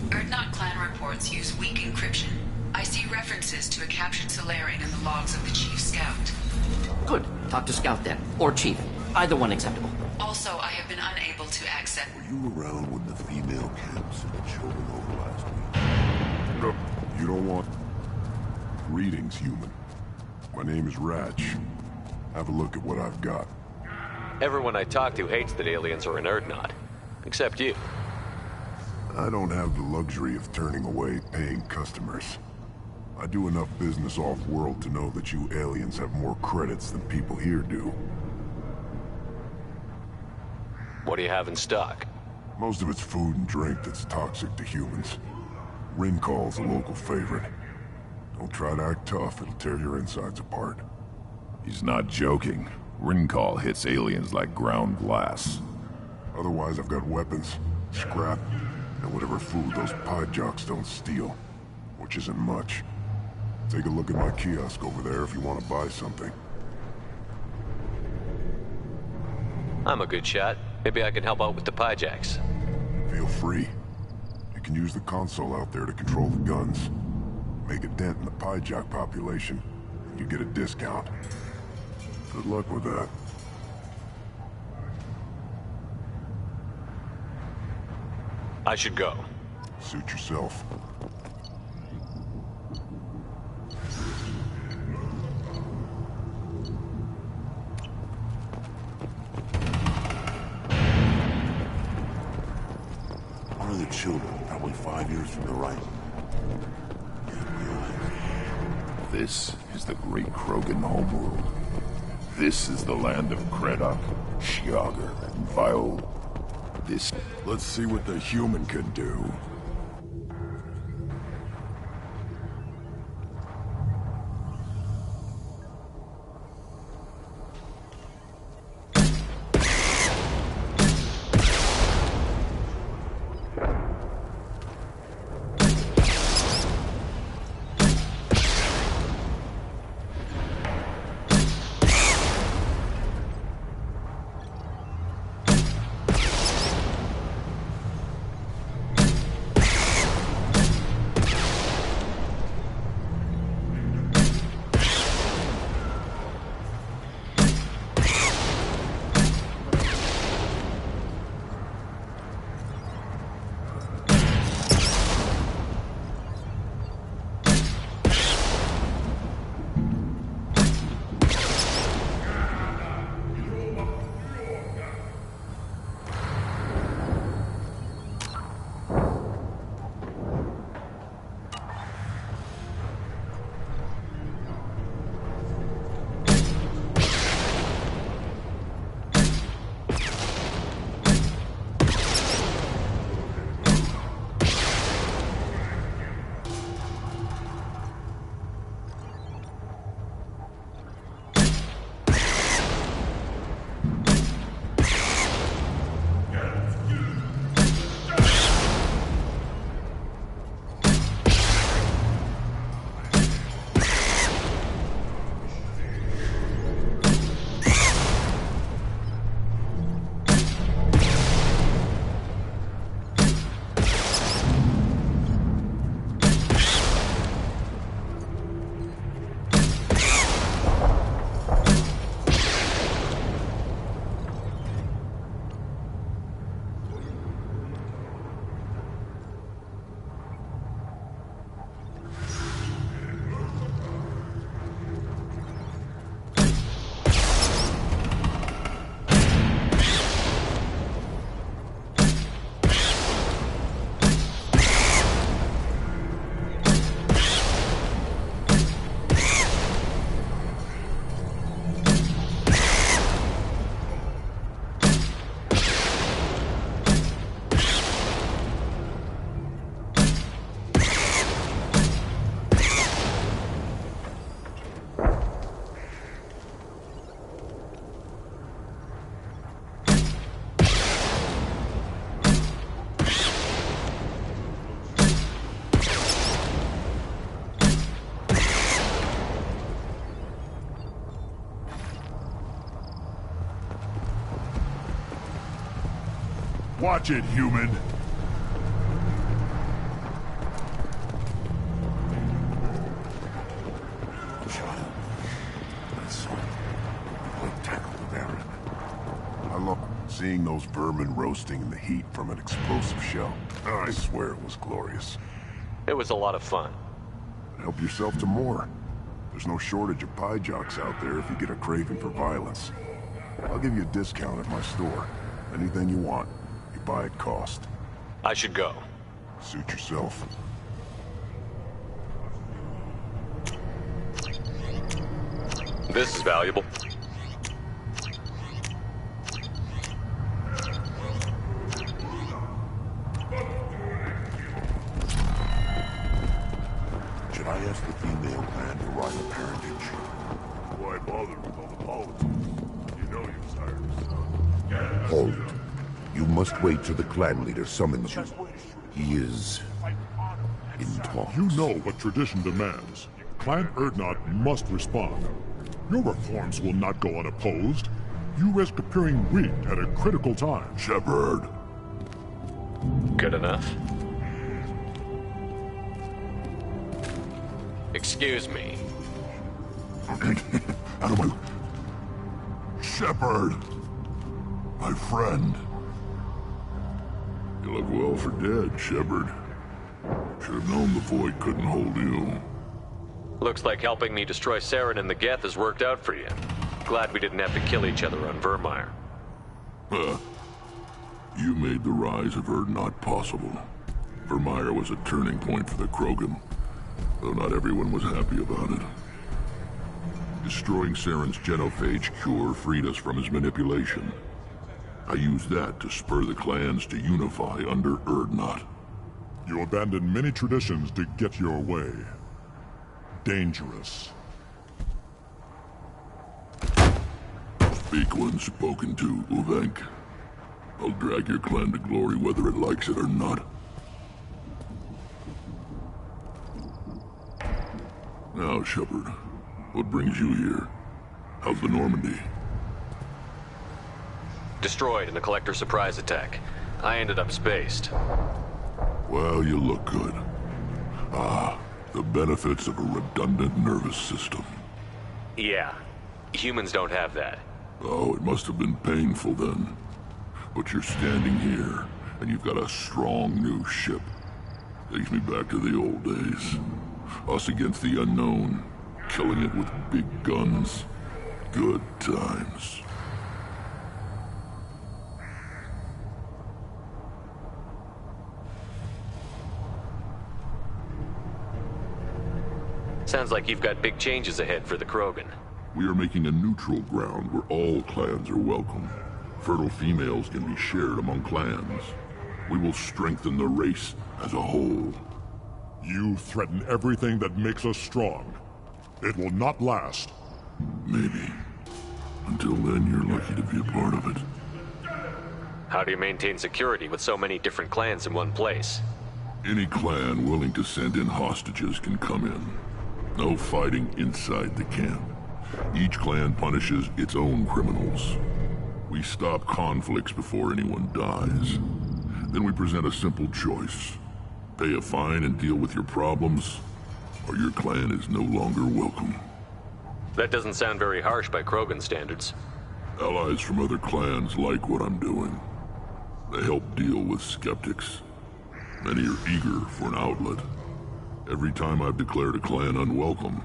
Erdnot clan reports use weak encryption. I see references to a captured Solarian in the logs of the Chief Scout. Good. Talk to Scout then. Or Chief. Either one acceptable. Also, I have been unable to access... Were you around when the female camps and the children over last week? No. You don't want... Greetings, human. My name is Ratch. Have a look at what I've got. Everyone I talk to hates that aliens are in Erdnot. Except you. I don't have the luxury of turning away paying customers. I do enough business off-world to know that you aliens have more credits than people here do. What do you have in stock? Most of it's food and drink that's toxic to humans. Ringcall's a local favorite. Don't try to act tough, it'll tear your insides apart. He's not joking. Ringcall hits aliens like ground glass. Otherwise, I've got weapons, scrap, and whatever food those pie jocks don't steal. Which isn't much. Take a look at my kiosk over there if you want to buy something. I'm a good shot. Maybe I can help out with the piejacks. Feel free. You can use the console out there to control the guns. Make a dent in the piejack population, and you get a discount. Good luck with that. I should go. Suit yourself. One of the children, probably 5 years from the right. This is the great Krogan homeworld. This is the land of Kredok, Shiagar, and Viol. This... Let's see what the human can do. Watch it, human! Seeing those vermin roasting in the heat from an explosive shell. I swear it was glorious. It was a lot of fun. Help yourself to more. There's no shortage of pie jocks out there if you get a craving for violence. I'll give you a discount at my store. Anything you want, you buy at cost. I should go. Suit yourself. This is valuable. Should I ask the female clan to write a parentage? Why bother with all the politics? You know you're tired. Hold. You must wait till the clan leader summons you. He is in talks. You know what tradition demands. Clan Erdnot must respond. Your reforms will not go unopposed. You risk appearing weak at a critical time. Shepard. Good enough. Excuse me. Out of my... Shepard! My friend. You look well for dead, Shepard. Should have known the Void couldn't hold you. Looks like helping me destroy Saren and the Geth has worked out for you. Glad we didn't have to kill each other on Vermeer. You made the rise of Erdnot possible. Vermeer was a turning point for the Krogan, though not everyone was happy about it. Destroying Saren's genophage cure freed us from his manipulation. I used that to spur the clans to unify under Erdnot. You abandoned many traditions to get your way. Dangerous. Speak when spoken to, Uvenk. I'll drag your clan to glory whether it likes it or not. Now, Shepard, what brings you here? How's the Normandy? Destroyed in the Collector surprise attack. I ended up spaced. Well, you look good. Ah, the benefits of a redundant nervous system. Yeah, humans don't have that. Oh, it must have been painful then. But you're standing here, and you've got a strong new ship. Takes me back to the old days. Us against the unknown, killing it with big guns. Good times. Sounds like you've got big changes ahead for the Krogan. We are making a neutral ground where all clans are welcome. Fertile females can be shared among clans. We will strengthen the race as a whole. You threaten everything that makes us strong. It will not last. Maybe. Until then, you're lucky to be a part of it. How do you maintain security with so many different clans in one place? Any clan willing to send in hostages can come in. No fighting inside the camp. Each clan punishes its own criminals. We stop conflicts before anyone dies. Then we present a simple choice. Pay a fine and deal with your problems, or your clan is no longer welcome. That doesn't sound very harsh by Krogan standards. Allies from other clans like what I'm doing. They help deal with skeptics. Many are eager for an outlet. Every time I've declared a clan unwelcome,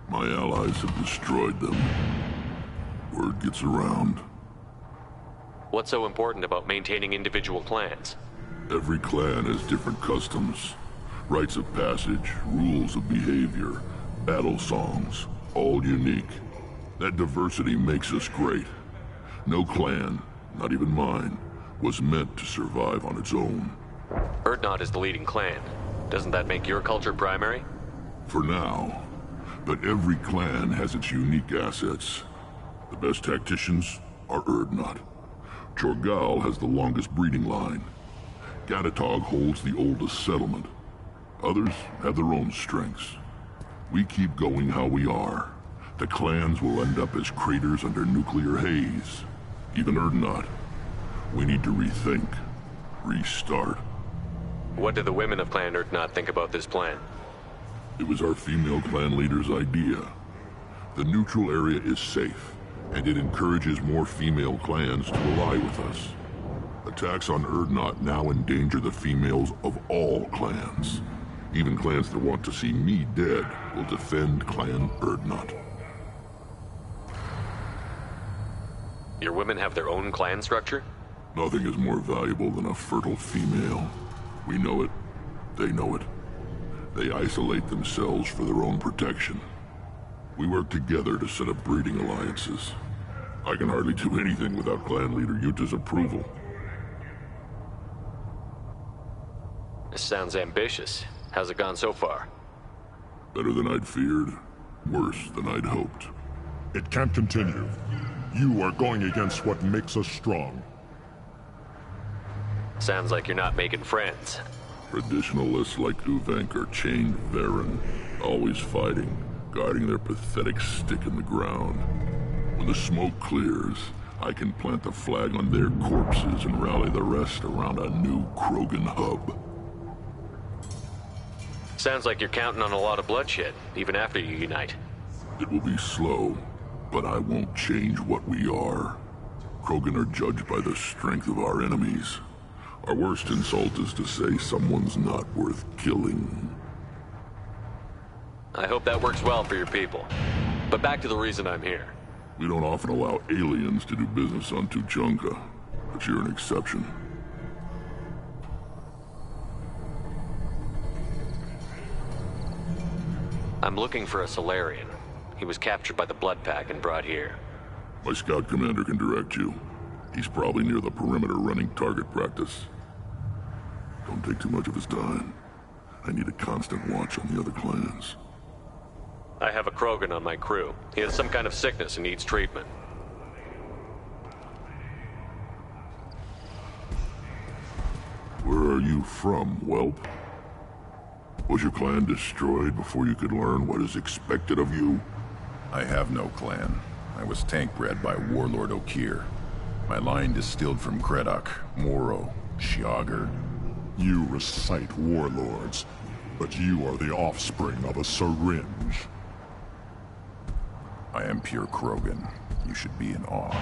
my allies have destroyed them. Word gets around. What's so important about maintaining individual clans? Every clan has different customs, rites of passage, rules of behavior, battle songs, all unique. That diversity makes us great. No clan, not even mine, was meant to survive on its own. Erdnot is the leading clan. Doesn't that make your culture primary? For now. But every clan has its unique assets. The best tacticians are Erdnot. Chorgal has the longest breeding line. Gatatog holds the oldest settlement. Others have their own strengths. We keep going how we are. The clans will end up as craters under nuclear haze. Even Erdnot. We need to rethink restart. What did the women of Clan Urdnot think about this plan? It was our female clan leader's idea. The neutral area is safe, and it encourages more female clans to ally with us. Attacks on Urdnot now endanger the females of all clans. Even clans that want to see me dead will defend Clan Urdnot. Your women have their own clan structure? Nothing is more valuable than a fertile female. We know it. They know it. They isolate themselves for their own protection. We work together to set up breeding alliances. I can hardly do anything without clan leader Yuta's approval. This sounds ambitious. How's it gone so far? Better than I'd feared. Worse than I'd hoped. It can't continue. You are going against what makes us strong. Sounds like you're not making friends. Traditionalists like Uvenk are chained Varen, always fighting, guarding their pathetic stick in the ground. When the smoke clears, I can plant the flag on their corpses and rally the rest around a new Krogan hub. Sounds like you're counting on a lot of bloodshed, even after you unite. It will be slow, but I won't change what we are. Krogan are judged by the strength of our enemies. Our worst insult is to say someone's not worth killing. I hope that works well for your people. But back to the reason I'm here. We don't often allow aliens to do business on Tuchanka, but you're an exception. I'm looking for a Solarian. He was captured by the Blood Pack and brought here. My scout commander can direct you. He's probably near the perimeter running target practice. Don't take too much of his time. I need a constant watch on the other clans. I have a Krogan on my crew. He has some kind of sickness and needs treatment. Where are you from, whelp? Was your clan destroyed before you could learn what is expected of you? I have no clan. I was tank bred by Warlord Okir. My line distilled from Kredok, Moro, Shiagar. You recite warlords, but you are the offspring of a syringe. I am pure Krogan. You should be in awe.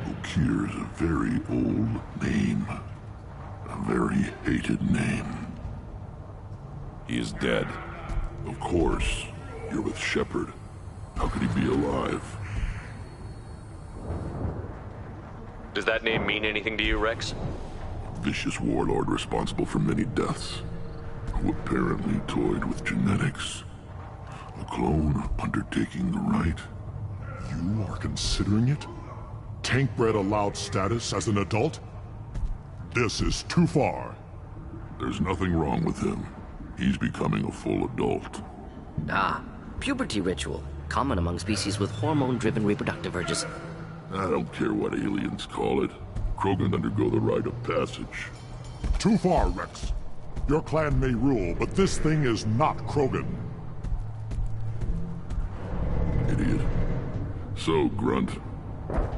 Okir is a very old name. A very hated name. He is dead. Of course. You're with Shepard. How could he be alive? Does that name mean anything to you, Rex? Vicious warlord responsible for many deaths, who apparently toyed with genetics. A clone undertaking the right. You are considering it? Tank-bred allowed status as an adult? This is too far. There's nothing wrong with him. He's becoming a full adult. Ah, puberty ritual. Common among species with hormone-driven reproductive urges. I don't care what aliens call it. Krogan undergo the rite of passage. Too far, Rex. Your clan may rule, but this thing is not Krogan. Idiot. So, Grunt,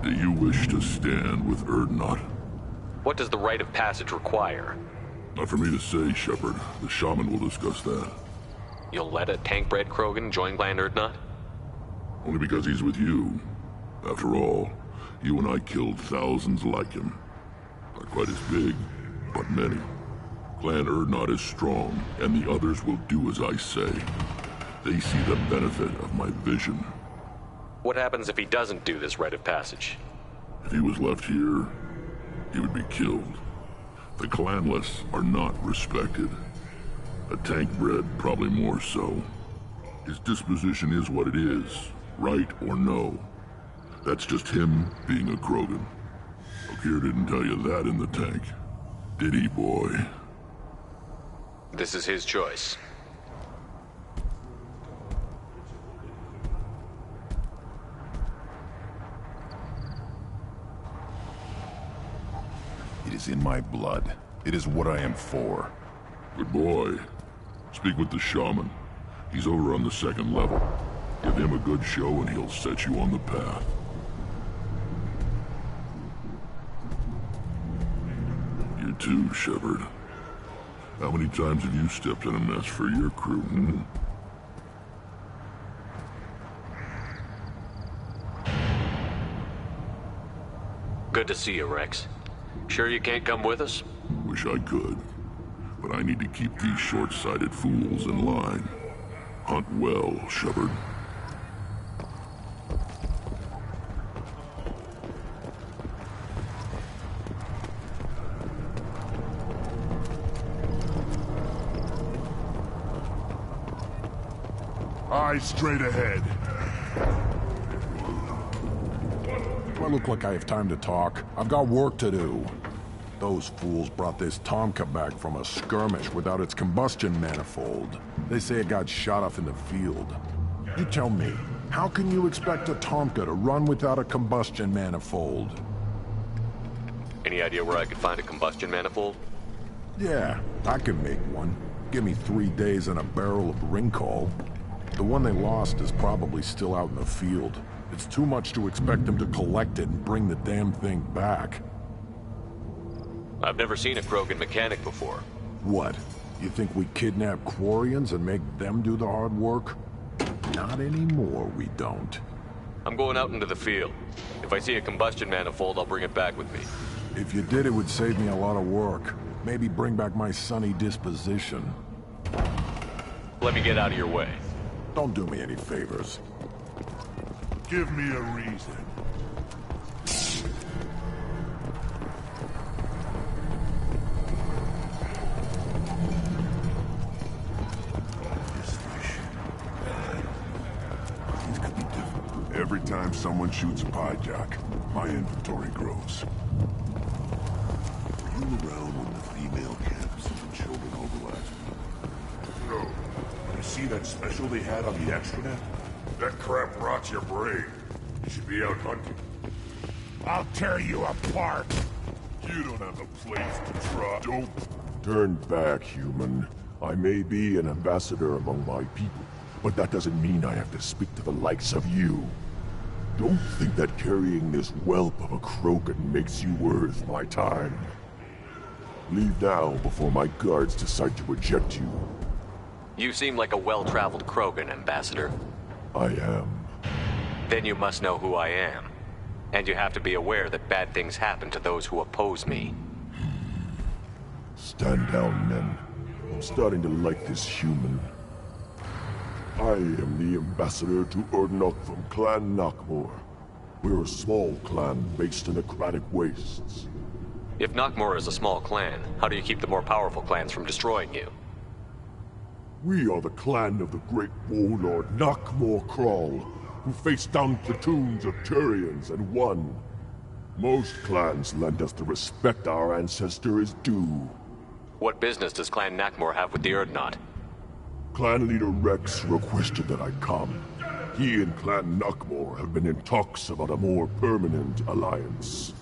do you wish to stand with Urdnot? What does the rite of passage require? Not for me to say, Shepard. The shaman will discuss that. You'll let a tank-bred Krogan join Clan Urdnot? Only because he's with you. After all, you and I killed thousands like him. Not quite as big, but many. Clan Urdnot is strong, and the others will do as I say. They see the benefit of my vision. What happens if he doesn't do this rite of passage? If he was left here, he would be killed. The clanless are not respected. A tank-bred probably more so. His disposition is what it is, right or no. That's just him being a Krogan. Okir didn't tell you that in the tank. Did he, boy? This is his choice. It is in my blood. It is what I am for. Good boy. Speak with the shaman. He's over on the second level. Give him a good show and he'll set you on the path. You're too, Shepard. How many times have you stepped in a mess for your crew, hmm? Good to see you, Rex. Sure you can't come with us? Wish I could, but I need to keep these short-sighted fools in line. Hunt well, Shepard. Eyes straight ahead. Do I look like I have time to talk? I've got work to do. Those fools brought this Tomka back from a skirmish without its combustion manifold. They say it got shot off in the field. You tell me, how can you expect a Tomka to run without a combustion manifold? Any idea where I could find a combustion manifold? Yeah, I can make one. Give me 3 days and a barrel of Ringcall. The one they lost is probably still out in the field. It's too much to expect them to collect it and bring the damn thing back. I've never seen a Krogan mechanic before. What? You think we kidnap Quarians and make them do the hard work? Not anymore, we don't. I'm going out into the field. If I see a combustion manifold, I'll bring it back with me. If you did, it would save me a lot of work. Maybe bring back my sunny disposition. Let me get out of your way. Don't do me any favors. Give me a reason. Every time someone shoots a hijack, my inventory grows. Were you around when the female campuses and children overlapped? No. You see that special they had on the extranet? That crap rots your brain. You should be out hunting. I'll tear you apart. You don't have a place to try. Don't. Turn back, human. I may be an ambassador among my people, but that doesn't mean I have to speak to the likes of you. Don't think that carrying this whelp of a Krogan makes you worth my time. Leave now before my guards decide to eject you. You seem like a well-traveled Krogan, Ambassador. I am. Then you must know who I am. And you have to be aware that bad things happen to those who oppose me. Stand down, men. I'm starting to like this human. I am the ambassador to Urdnot from Clan Nakmor. We're a small clan based in the Kratic Wastes. If Nakmor is a small clan, how do you keep the more powerful clans from destroying you? We are the clan of the great warlord Nakmor Krall, who faced down platoons of Turians and won. Most clans lend us the respect our ancestor is due. What business does Clan Nakmor have with the Urdnot? Clan leader Rex requested that I come. He and Clan Nakmor have been in talks about a more permanent alliance.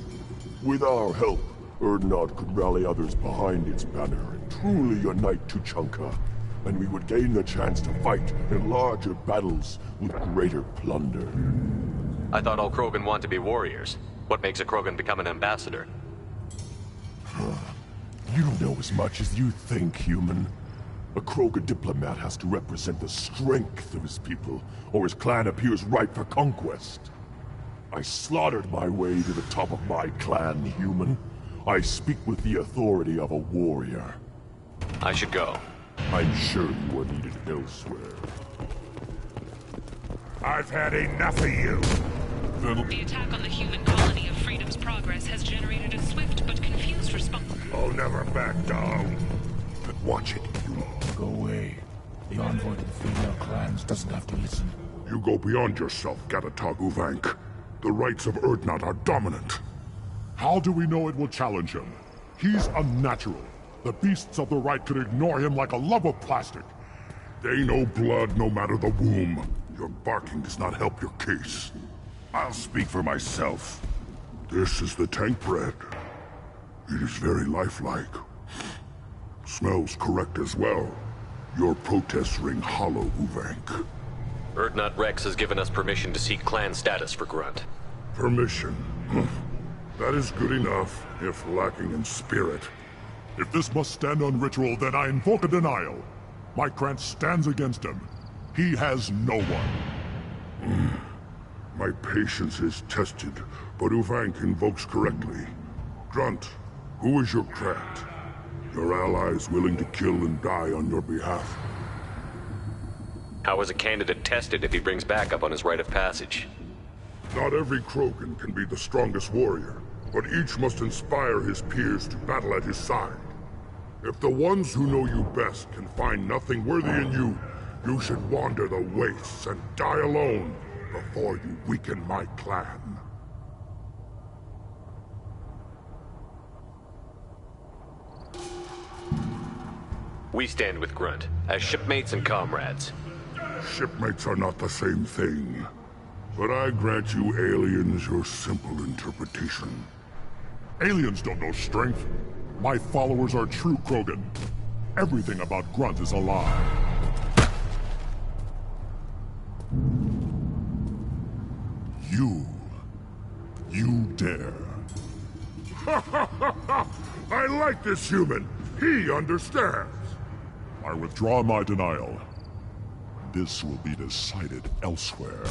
With our help, Urdnot could rally others behind its banner and truly unite Tuchanka, and we would gain the chance to fight in larger battles with greater plunder. I thought all Krogan want to be warriors. What makes a Krogan become an ambassador? You don't know as much as you think, human. A Krogan diplomat has to represent the strength of his people, or his clan appears ripe for conquest. I slaughtered my way to the top of my clan, human. I speak with the authority of a warrior. I should go. I'm sure you are needed elsewhere. I've had enough of you. The attack on the human colony of Freedom's Progress has generated a swift but confused response. I'll never back down. But watch it, human. Go away. The envoy to the female clans doesn't have to listen. You go beyond yourself, Gatatag Uvank. The rights of Urdnot are dominant. How do we know it will challenge him? He's unnatural. The beasts of the right could ignore him like a lump of plastic. They know blood no matter the womb. Your barking does not help your case. I'll speak for myself. This is the tank bread. It is very lifelike. Smells correct as well. Your protests ring hollow, Uvank. Urdnot Rex has given us permission to seek clan status for Grunt. Permission? That is good enough, if lacking in spirit. If this must stand on ritual, then I invoke a denial. My Krant stands against him. He has no one. My patience is tested, but Uvank invokes correctly. Grunt, who is your Krant? Your allies willing to kill and die on your behalf? How is a candidate tested if he brings backup on his rite of passage? Not every Krogan can be the strongest warrior, but each must inspire his peers to battle at his side. If the ones who know you best can find nothing worthy in you, you should wander the wastes and die alone before you weaken my clan. We stand with Grunt, as shipmates and comrades. Shipmates are not the same thing. But I grant you aliens your simple interpretation. Aliens don't know strength. My followers are true Krogan. Everything about Grunt is a lie. You dare. I like this human. He understands. I withdraw my denial. This will be decided elsewhere.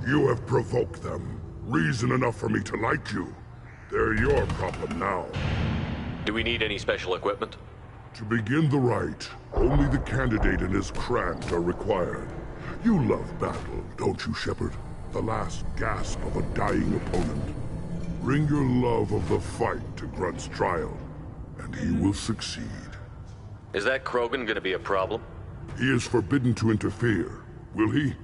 You have provoked them. Reason enough for me to like you. They're your problem now. Do we need any special equipment? To begin the rite, only the candidate and his Krant are required. You love battle, don't you, Shepard? The last gasp of a dying opponent. Bring your love of the fight to Grunt's trial, and he will succeed. Is that Krogan gonna be a problem? He is forbidden to interfere, will he?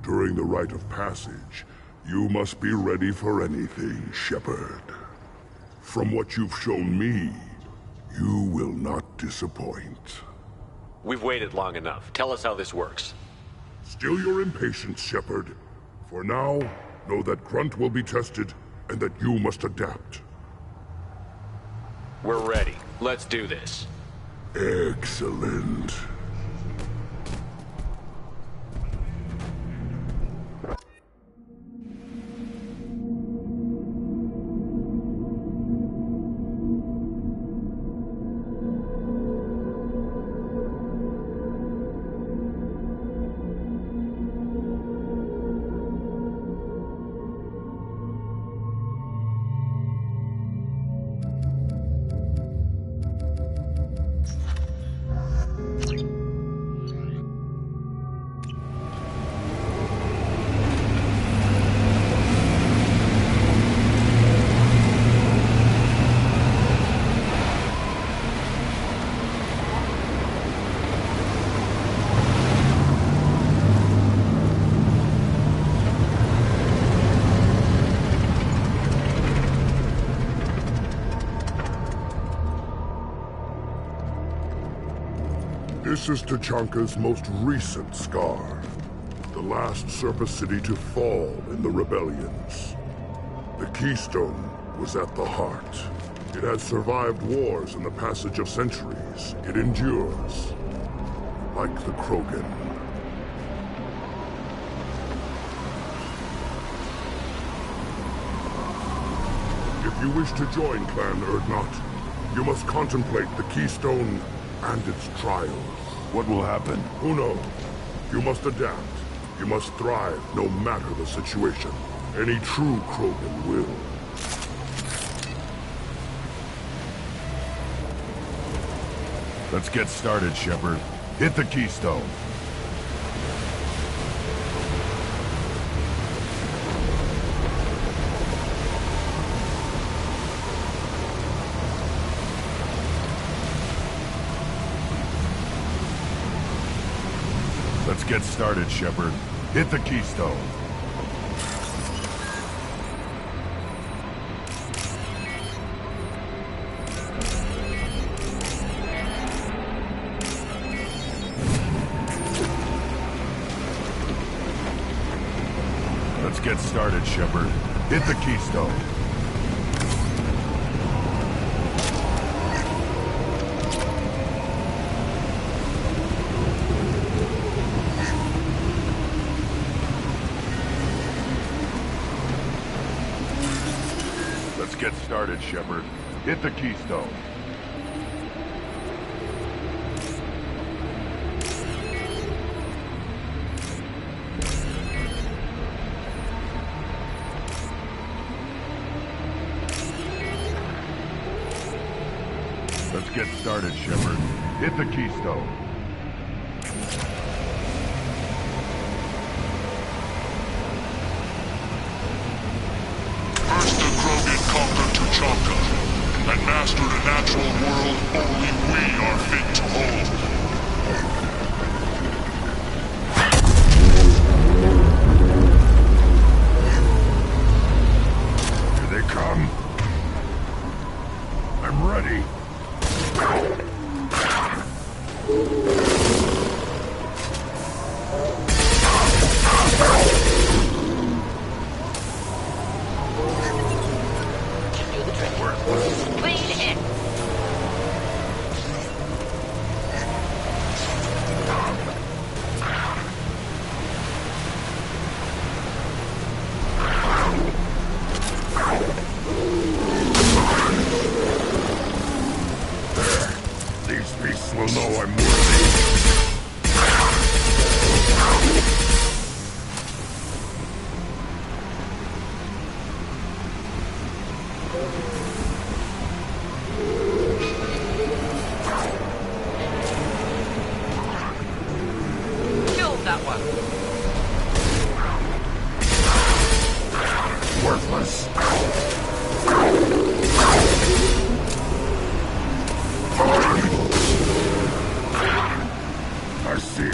During the rite of passage, you must be ready for anything, Shepard. From what you've shown me, you will not disappoint. We've waited long enough. Tell us how this works. Still your impatience, Shepard. For now, know that Grunt will be tested, and that you must adapt. We're ready. Let's do this. Excellent. This is Tachanka's most recent scar. The last surface city to fall in the rebellions. The Keystone was at the heart. It has survived wars and the passage of centuries. It endures. Like the Krogan. If you wish to join Clan Urdnot, you must contemplate the Keystone and its trials. What will happen? Who knows? You must adapt. You must thrive, no matter the situation. Any true Krogan will. Let's get started, Shepard. Hit the Keystone. Let's get started, Shepard. Hit the Keystone. Let's get started, Shepard. Hit the Keystone. Let's get started, Shepard. Hit the keystone. Let's get started, Shepard. Hit the keystone. First the Krogan conquered Tuchanka, and mastered a natural world only we are fit to hold. Here they come. I'm ready. These beasts will know I'm worthy. Kill that one. Worthless. I see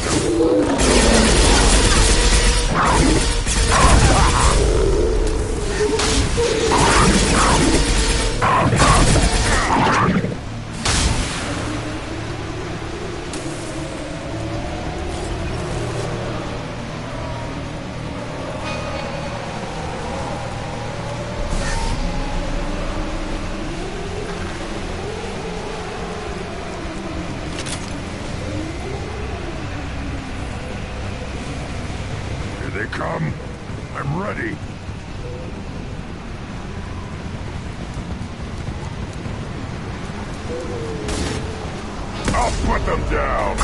Here they come. I'm ready. I'll put them down.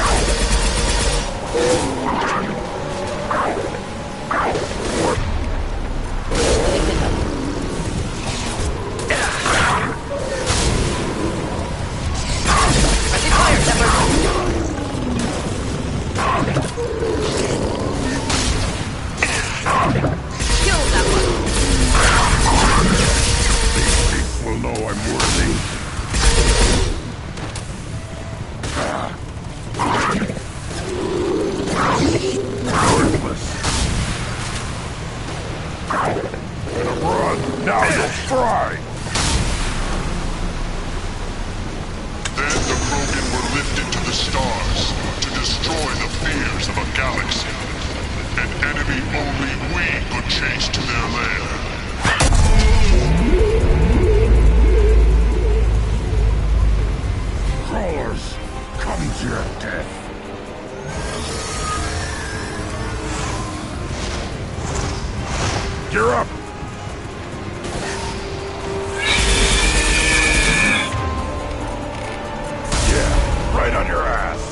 Will know I'm worthy. Worthless. Run! Now you'll fry! Then the Krogan were lifted to the stars to destroy the fears of a galaxy. An enemy only we could chase to their lair. Crawlers, come to your death. Gear up! Yeah, right on your ass.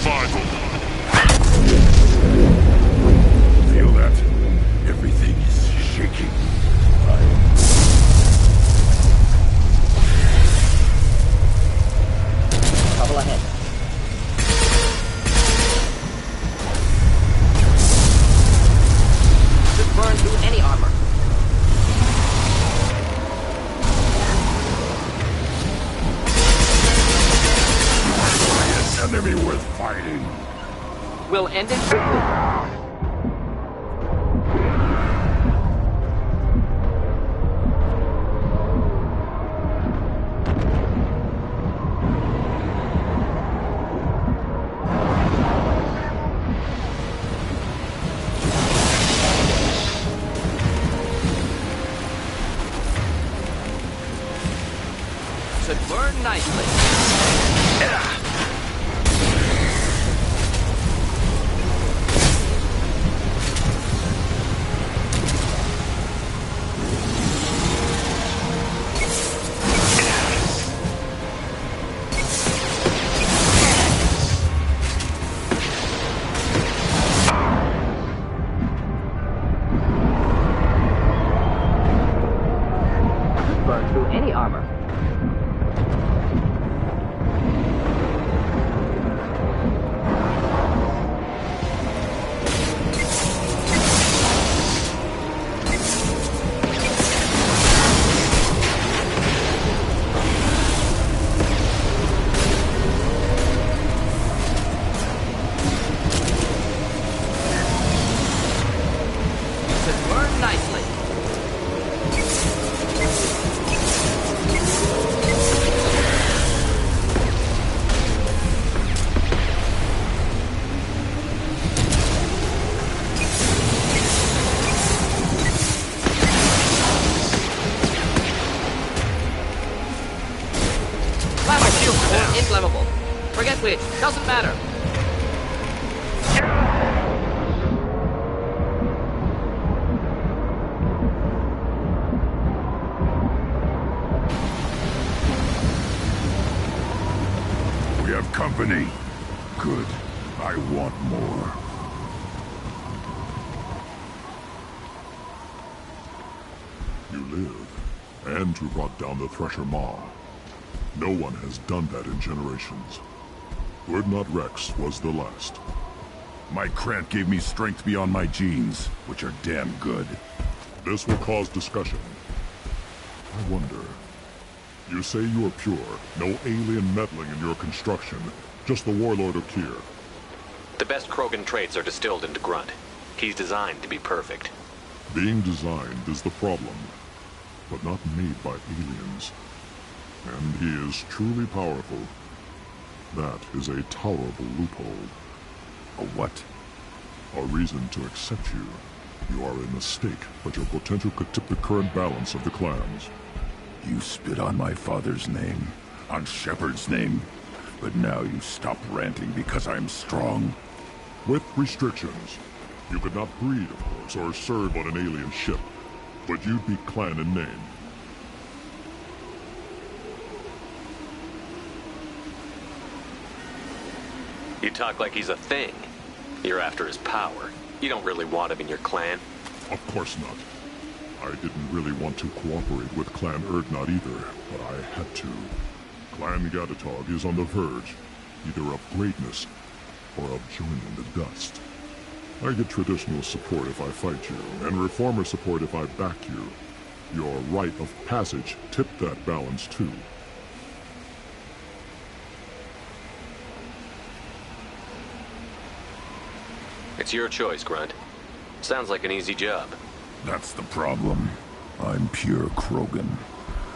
survival. Feel that? Everything is shaking. Trouble ahead. Should burn through any armor. It's enemy worth fighting. We'll end it quickly. Should burn nicely. Burn through any armor. Should burn nicely. Flammable or inflammable. Forget which. Doesn't matter. We have company. Good. I want more. You live, and to brought down the Thresher Maw. No one has done that in generations. Urdnot Rex was the last. My Krant gave me strength beyond my genes, which are damn good. This will cause discussion. I wonder. You say you are pure, no alien meddling in your construction, just the warlord of Tyr. The best Krogan traits are distilled into Grunt. He's designed to be perfect. Being designed is the problem, but not made by aliens. And he is truly powerful. That is a tolerable loophole. A what? A reason to accept you. You are a mistake, but your potential could tip the current balance of the clans. You spit on my father's name, on Shepard's name, but now you stop ranting because I'm strong. With restrictions. You could not breed, of course, or serve on an alien ship, but you'd be clan in name. You talk like he's a thing. You're after his power. You don't really want him in your clan. Of course not. I didn't really want to cooperate with Clan Urdnot either, but I had to. Clan Gatatog is on the verge, either of greatness or of joining the dust. I get traditional support if I fight you, and reformer support if I back you. Your rite of passage tipped that balance too. It's your choice, Grunt. Sounds like an easy job. That's the problem. I'm pure Krogan.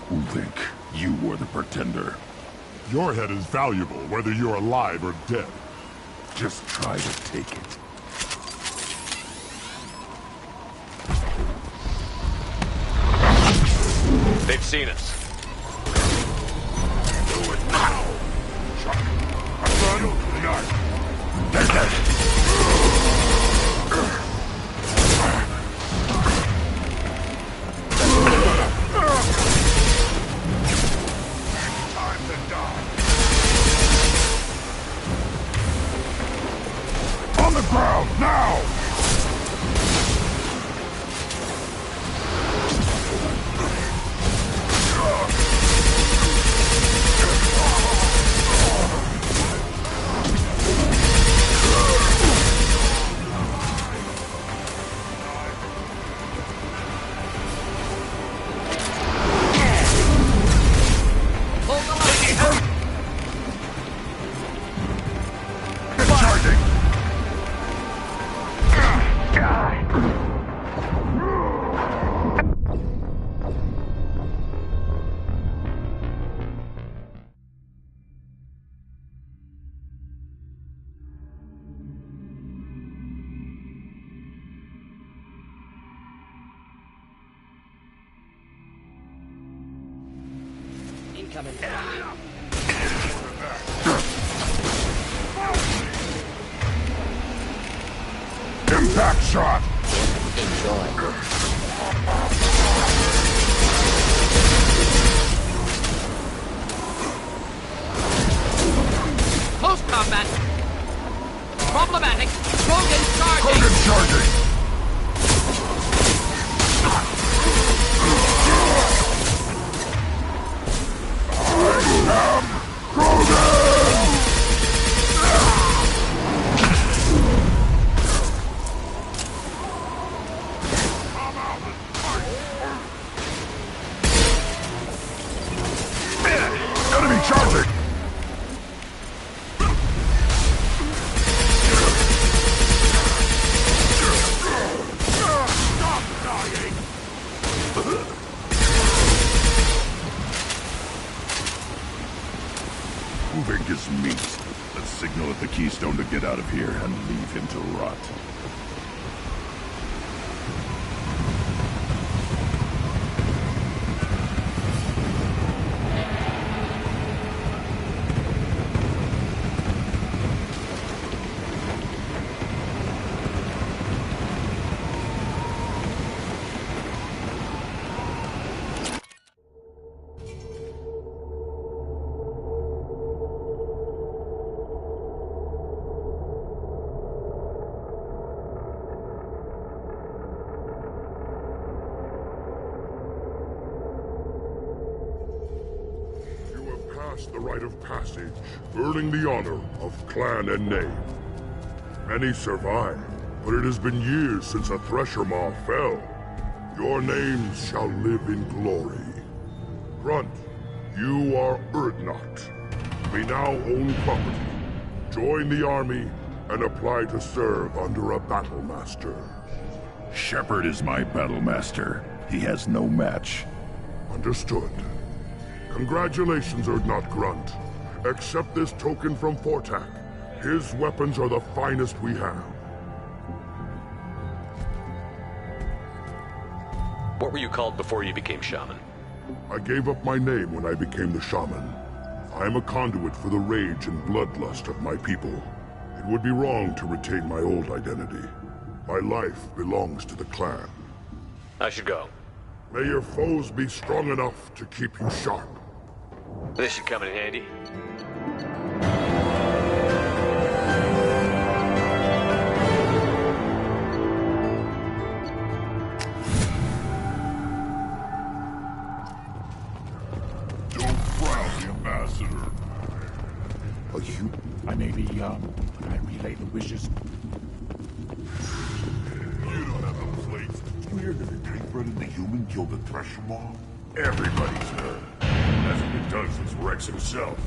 Ulvik, you were the pretender. Your head is valuable, whether you're alive or dead. Just try to take it. They've seen us. Do it now! Now! Incoming. Impact shot! Enjoy. Close combat. Problematic. Krogan charging. Krogan charging! Enemy charging! Stop dying! Moving is meat. Let's signal at the Keystone to get out of here and leave him to rot. The rite of passage, earning the honor of clan and name. Many survive, but it has been years since a Thresher Maw fell. Your names shall live in glory. Grunt, you are Urdnot. We now own property. Join the army and apply to serve under a battle master. Shepard is my battle master. He has no match. Understood. Congratulations, Urdnot Grunt. Accept this token from Fortak. His weapons are the finest we have. What were you called before you became shaman? I gave up my name when I became the shaman. I am a conduit for the rage and bloodlust of my people. It would be wrong to retain my old identity. My life belongs to the clan. I should go. May your foes be strong enough to keep you sharp. This should come in handy. Don't frown, Ambassador. Are you? I may be young, but I relay the wishes. You don't have a plate. You hear that the Type-bred and the human killed the Thresher Maw? Everybody's heard. Hasn't been done since Rex himself.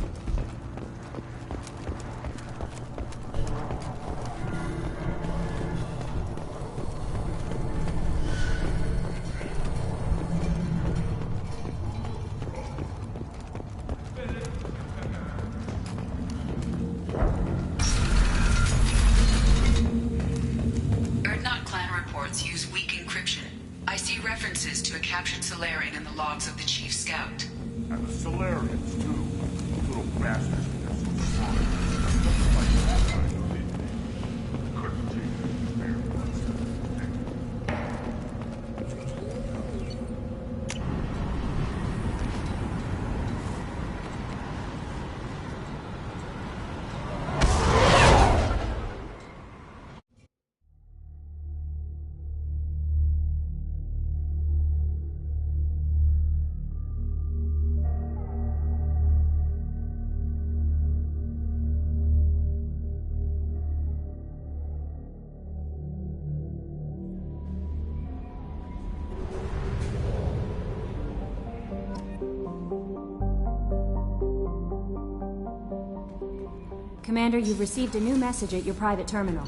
Urdnot clan reports use weak encryption. I see references to a captured Solarian in the logs of the Chief Scout. And the Solarians, too. Little bastards. Commander, you've received a new message at your private terminal.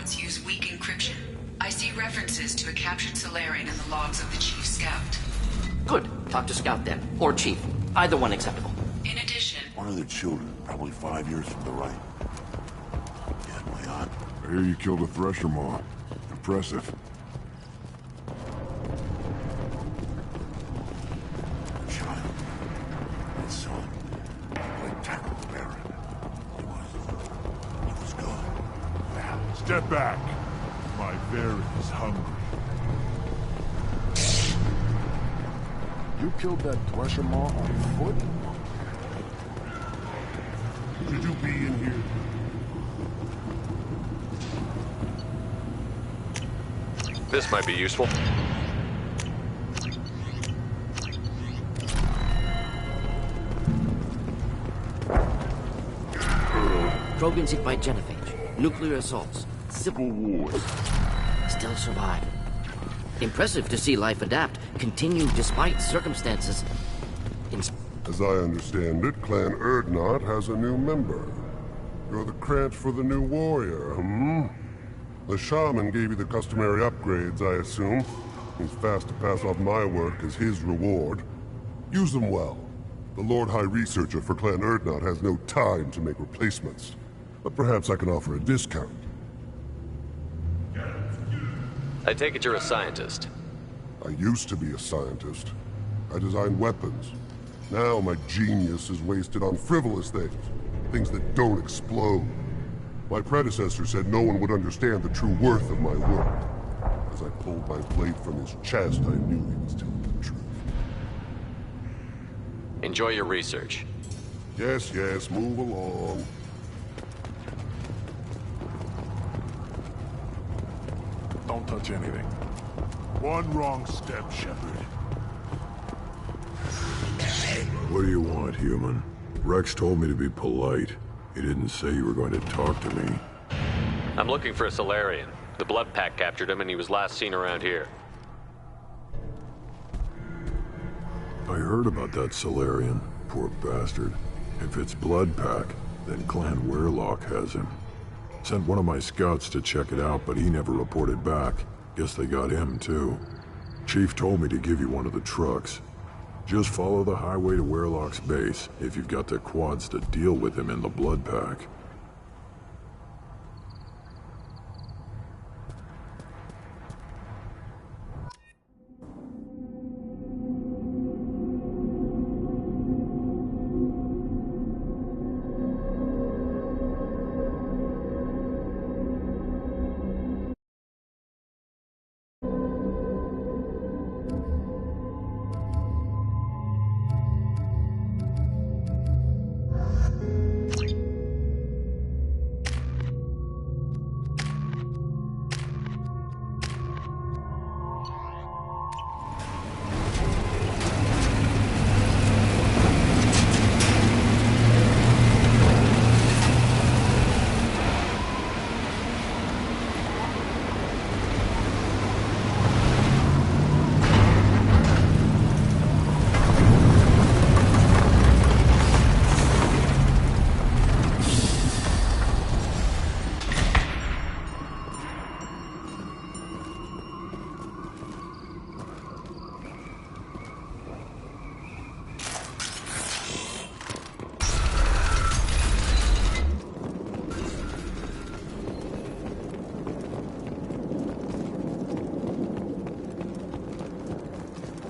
Use weak encryption. I see references to a captured Solarian in the logs of the Chief Scout. Good. Talk to Scout then. Or Chief. Either one acceptable. In addition... One of their children, probably 5 years from the right. Yeah, my aunt. I hear you killed a Thresher Maw. Impressive. Child. My son. Played tackle the Baron. He was good. Step back. My bear is hungry. You killed that Thresher Maw on foot? Should you be in here? This might be useful. Krogans hit by genophage, nuclear assaults, civil wars. Still survive. Impressive to see life adapt, continue despite circumstances. As I understand it, Clan Erdnot has a new member. You're the cranch for the new warrior, hmm? The shaman gave you the customary upgrades, I assume. He's fast to pass off my work as his reward. Use them well. The Lord High Researcher for Clan Erdnot has no time to make replacements. But perhaps I can offer a discount. I take it you're a scientist. I used to be a scientist. I designed weapons. Now my genius is wasted on frivolous things. Things that don't explode. My predecessor said no one would understand the true worth of my work. As I pulled my blade from his chest, I knew he was telling the truth. Enjoy your research. Yes, yes, move along. Don't touch anything. One wrong step, Shepard. What do you want, human? Rex told me to be polite. He didn't say you were going to talk to me. I'm looking for a Solarian. The blood pack captured him and he was last seen around here. I heard about that Solarian. Poor bastard. If it's blood pack, then Clan Weirlock has him. Sent one of my scouts to check it out, but he never reported back. Guess they got him, too. Chief told me to give you one of the trucks. Just follow the highway to Weirlock's base, if you've got the quads to deal with him in the blood pack.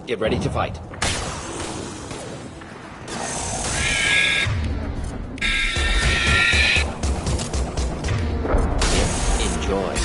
Get ready to fight. Enjoy.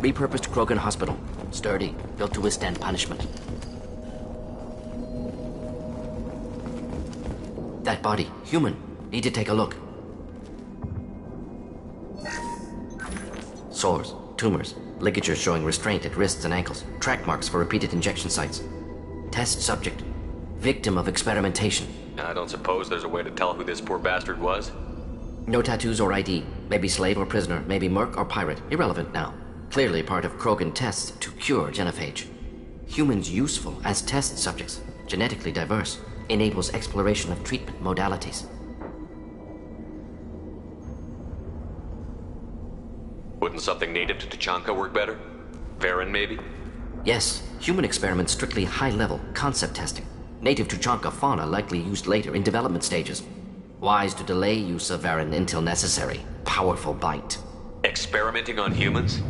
Repurposed Krogan hospital. Sturdy, built to withstand punishment. That body, human. Need to take a look. Sores, tumors, ligatures showing restraint at wrists and ankles, track marks for repeated injection sites. Test subject. Victim of experimentation. I don't suppose there's a way to tell who this poor bastard was? No tattoos or ID. Maybe slave or prisoner, maybe merc or pirate. Irrelevant now. Clearly part of Krogan tests to cure genophage. Humans useful as test subjects. Genetically diverse. Enables exploration of treatment modalities. Wouldn't something native to Tuchanka work better? Varen, maybe? Yes. Human experiments strictly high-level, concept testing. Native Tuchanka fauna likely used later in development stages. Wise to delay use of Varen until necessary. Powerful bite. Experimenting on humans?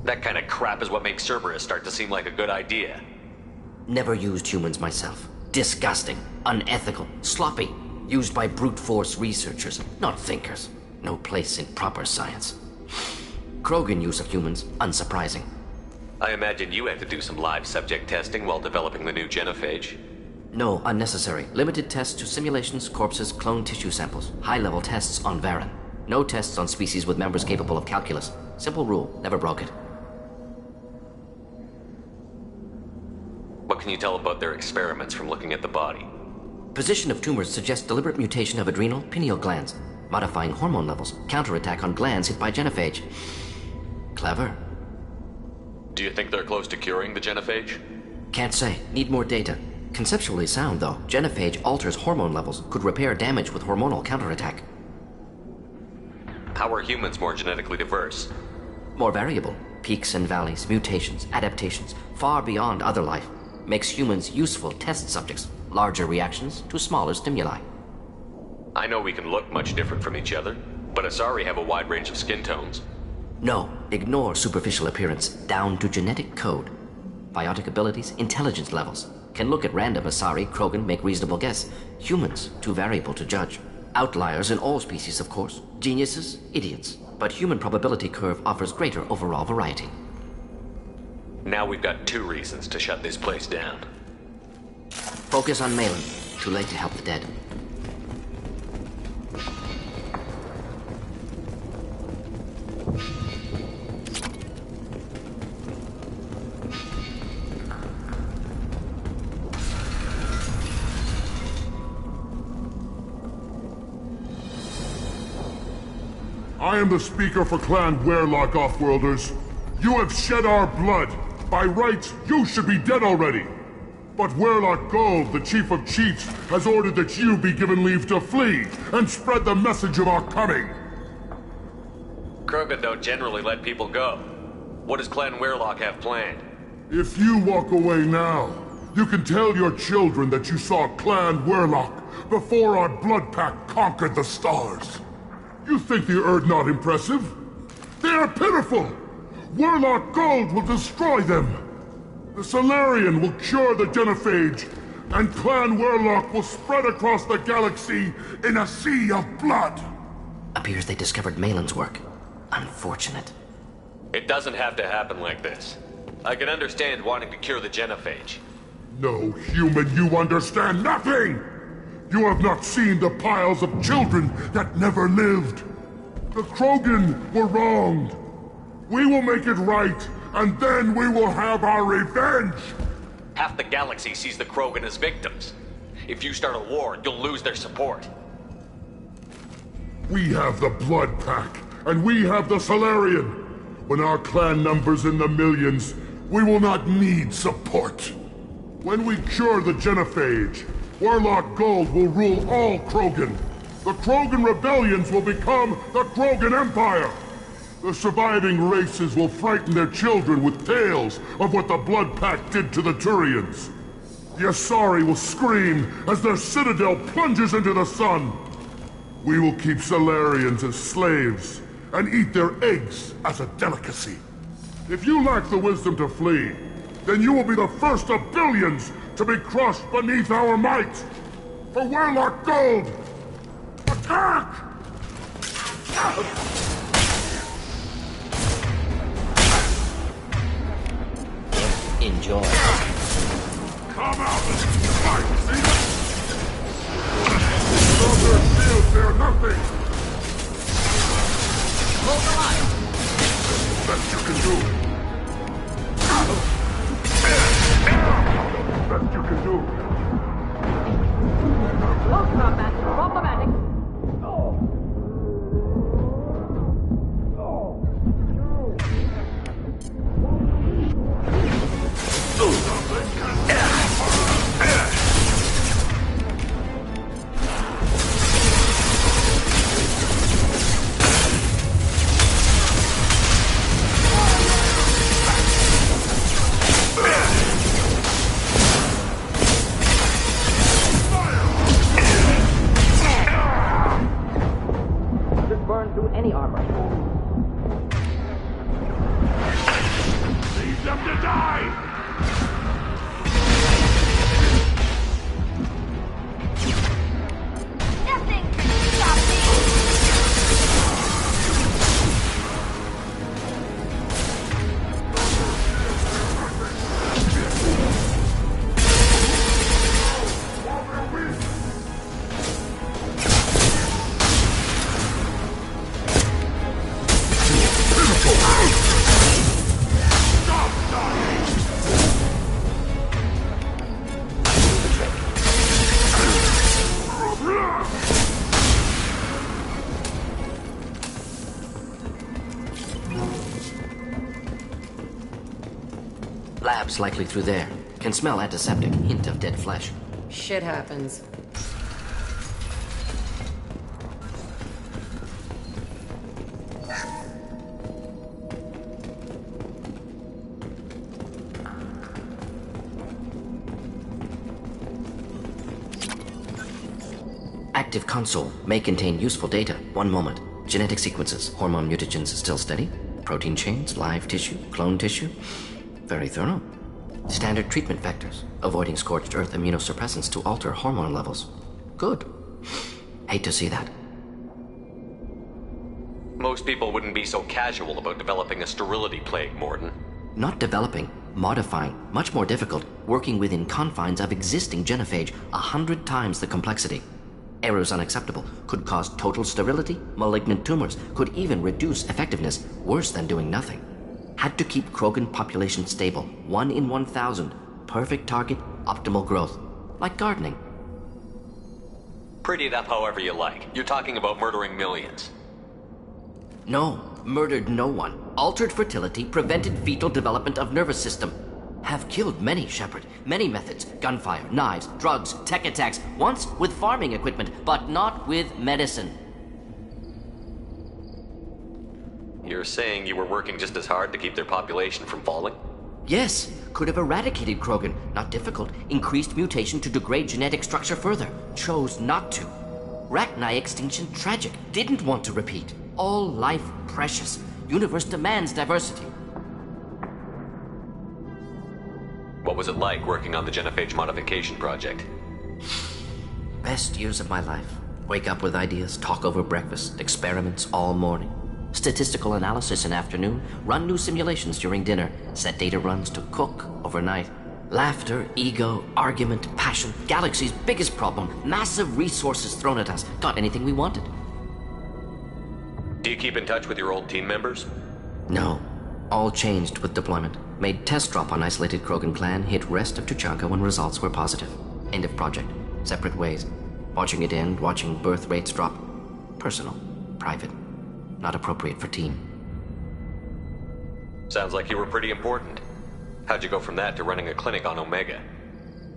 That kind of crap is what makes Cerberus start to seem like a good idea. Never used humans myself. Disgusting, unethical, sloppy. Used by brute force researchers, not thinkers. No place in proper science. Krogan use of humans, unsurprising. I imagine you had to do some live subject testing while developing the new genophage. No, unnecessary. Limited tests to simulations, corpses, cloned tissue samples. High-level tests on Varen. No tests on species with members capable of calculus. Simple rule, never broke it. What can you tell about their experiments from looking at the body? Position of tumors suggests deliberate mutation of adrenal, pineal glands. Modifying hormone levels. Counterattack on glands hit by genophage. Clever. Do you think they're close to curing the genophage? Can't say. Need more data. Conceptually sound, though. Genophage alters hormone levels. Could repair damage with hormonal counterattack. How are humans more genetically diverse? More variable. Peaks and valleys, mutations, adaptations, far beyond other life. Makes humans useful test subjects. Larger reactions to smaller stimuli. I know we can look much different from each other, but Asari have a wide range of skin tones. No, ignore superficial appearance, down to genetic code. Biotic abilities, intelligence levels. Can look at random Asari, Krogan, make reasonable guess. Humans, too variable to judge. Outliers in all species, of course. Geniuses, idiots. But human probability curve offers greater overall variety. Now we've got 2 reasons to shut this place down. Focus on Malin. Too late to help the dead. I am the speaker for Clan Werlock, Offworlders. You have shed our blood. By rights, you should be dead already. But Werlock Gold, the Chief of Chiefs, has ordered that you be given leave to flee and spread the message of our coming. Krogan don't generally let people go. What does Clan Werlock have planned? If you walk away now, you can tell your children that you saw Clan Werlock before our blood pact conquered the stars. You think the Erd not impressive? They are pitiful! Werlock Gold will destroy them! The Solarian will cure the genophage, and Clan Werlock will spread across the galaxy in a sea of blood! Appears they discovered Malin's work. Unfortunate. It doesn't have to happen like this. I can understand wanting to cure the genophage. No, human, you understand nothing! You have not seen the piles of children that never lived. The Krogan were wronged. We will make it right, and then we will have our revenge! Half the galaxy sees the Krogan as victims. If you start a war, you'll lose their support. We have the Blood Pack, and we have the Solarian. When our clan numbers in the millions, we will not need support. When we cure the genophage, Werlock Gold will rule all Krogan. The Krogan rebellions will become the Krogan Empire. The surviving races will frighten their children with tales of what the Blood Pact did to the Turians. The Asari will scream as their citadel plunges into the sun. We will keep Solarians as slaves and eat their eggs as a delicacy. If you lack the wisdom to flee, then you will be the first of billions to be crushed beneath our might! For Werlock Gold! Attack! Enjoy. Come out! Fight, see? Throw their shields, they're nothing! Hold the line! Best you can do. Best you can do. Close combat. Problematic. Just burn through any armor. Leave them to die! Nothing can stop me! Labs likely through there. Can smell antiseptic. Hint of dead flesh. Shit happens. Active console may contain useful data. One moment. Genetic sequences. Hormone mutagens still steady. Protein chains, live tissue, clone tissue. Very thorough. Standard treatment vectors. Avoiding scorched earth immunosuppressants to alter hormone levels. Good. Hate to see that. Most people wouldn't be so casual about developing a sterility plague, Morden. Not developing, modifying, much more difficult, working within confines of existing genophage, 100 times the complexity. Errors unacceptable, could cause total sterility, malignant tumors, could even reduce effectiveness, worse than doing nothing. Had to keep Krogan population stable, 1 in 1,000, perfect target, optimal growth, like gardening. Pretty it up however you like. You're talking about murdering millions. No, murdered no one. Altered fertility, prevented fetal development of nervous system. Have killed many, Shepard. Many methods. Gunfire, knives, drugs, tech attacks. Once with farming equipment, but not with medicine. You're saying you were working just as hard to keep their population from falling? Yes, could have eradicated Krogan. Not difficult. Increased mutation to degrade genetic structure further. Chose not to. Rachni extinction tragic. Didn't want to repeat. All life precious. Universe demands diversity. What was it like working on the genophage modification project? Best years of my life. Wake up with ideas, talk over breakfast, experiments all morning. Statistical analysis in afternoon, run new simulations during dinner, set data runs to cook overnight. Laughter, ego, argument, passion, galaxy's biggest problem, massive resources thrown at us. Got anything we wanted. Do you keep in touch with your old team members? No. All changed with deployment. Made test drop on isolated Krogan clan, hit rest of Tuchanka when results were positive. End of project. Separate ways. Watching it end, watching birth rates drop. Personal. Private. Not appropriate for team. Sounds like you were pretty important. How'd you go from that to running a clinic on Omega?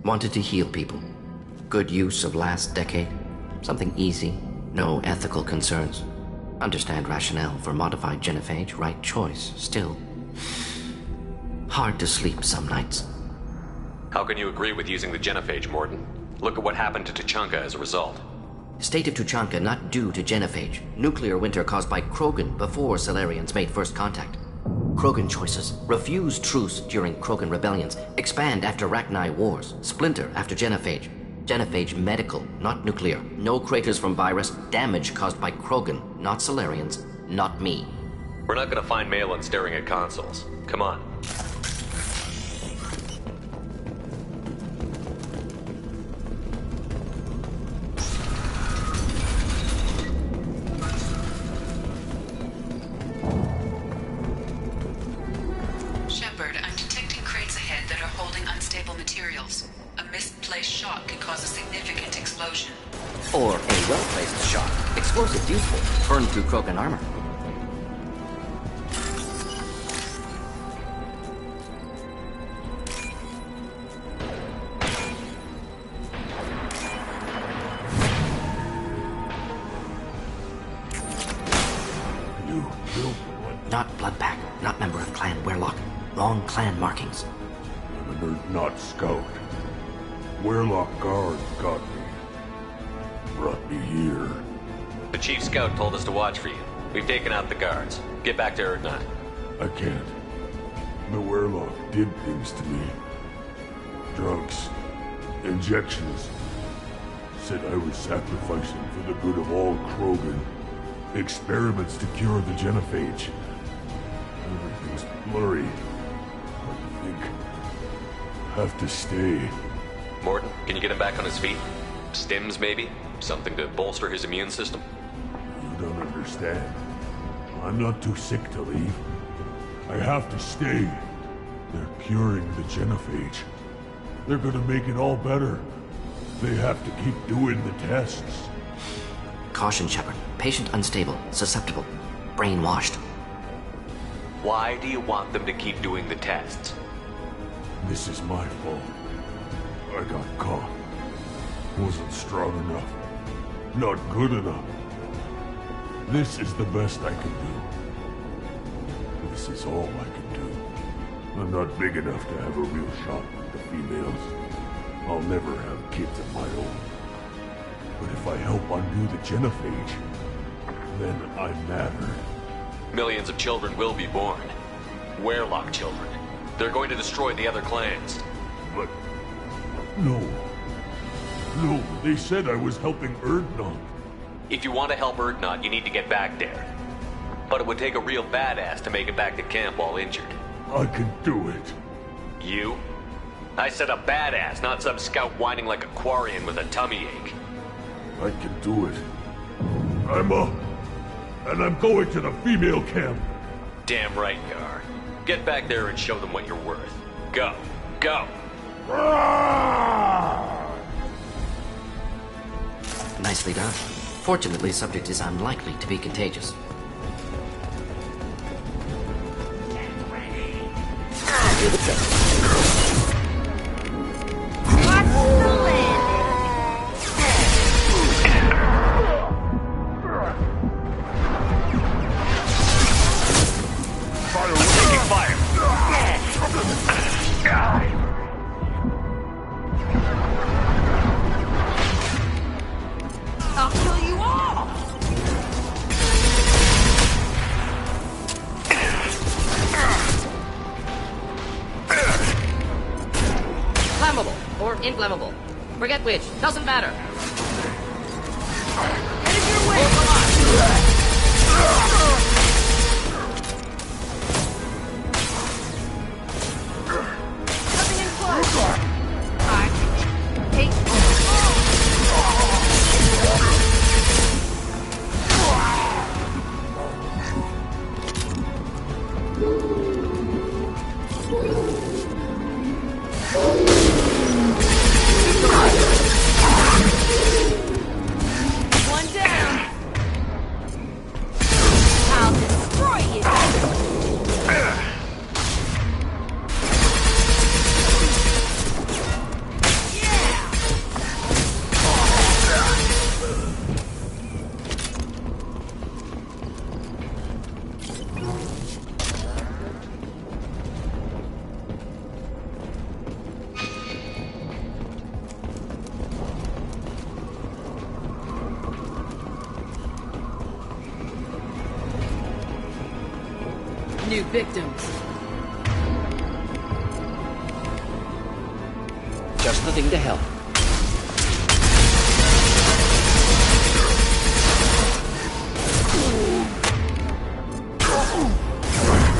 Wanted to heal people. Good use of last decade. Something easy. No ethical concerns. Understand rationale for modified genophage, right choice, still. Hard to sleep some nights. How can you agree with using the genophage, Morden? Look at what happened to Tuchanka as a result. State of Tuchanka not due to genophage. Nuclear winter caused by Krogan before Solarians made first contact. Krogan choices. Refuse truce during Krogan rebellions. Expand after Rachni wars. Splinter after genophage. Genophage medical, not nuclear. No craters from virus. Damage caused by Krogan, not Solarians, not me. We're not gonna find Malin staring at consoles. Come on. unstable materials. A misplaced shot could cause a significant explosion. Or a well-placed shot. Explosives useful. Burn through Krogan armor. Not Bloodpack. Not member of Clan Werlock. Wrong clan markings. I'm an not scout. Werlock guards got me. Brought me here. The Chief Scout told us to watch for you. We've taken out the guards. Get back to Erdnot. I can't. The Werlock did things to me. Drugs. Injections. Said I was sacrificing for the good of all Krogan. Experiments to cure the genophage. Everything's blurry. I think have to stay. Morton, can you get him back on his feet? Stims, maybe? Something to bolster his immune system? You don't understand. I'm not too sick to leave. I have to stay. They're curing the genophage. They're gonna make it all better. They have to keep doing the tests. Caution, Shepard. Patient unstable, susceptible, brainwashed. Why do you want them to keep doing the tests? This is my fault. I got caught. Wasn't strong enough. Not good enough. This is the best I can do. This is all I can do. I'm not big enough to have a real shot with the females. I'll never have kids of my own. But if I help undo the genophage, then I matter. Millions of children will be born. Werlock children. They're going to destroy the other clans. But... no. No, they said I was helping Erdnot. If you want to help Erdnot, you need to get back there. But it would take a real badass to make it back to camp while injured. I can do it. You? I said a badass, not some scout whining like a Quarian with a tummy ache. I can do it. I'm up. And I'm going to the female camp. Damn right, Gar. Get back there and show them what you're worth. Go. Go. Nicely done. Fortunately, the subject is unlikely to be contagious. Do the trick. Taking fire. I'll kill you all! Flammable or inflammable. Forget which. Doesn't matter. Headed your way! Coming in close! One down. I'll destroy you. New victims. Just the thing to help.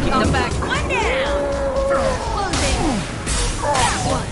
Keep them back. One down. Closing. That one.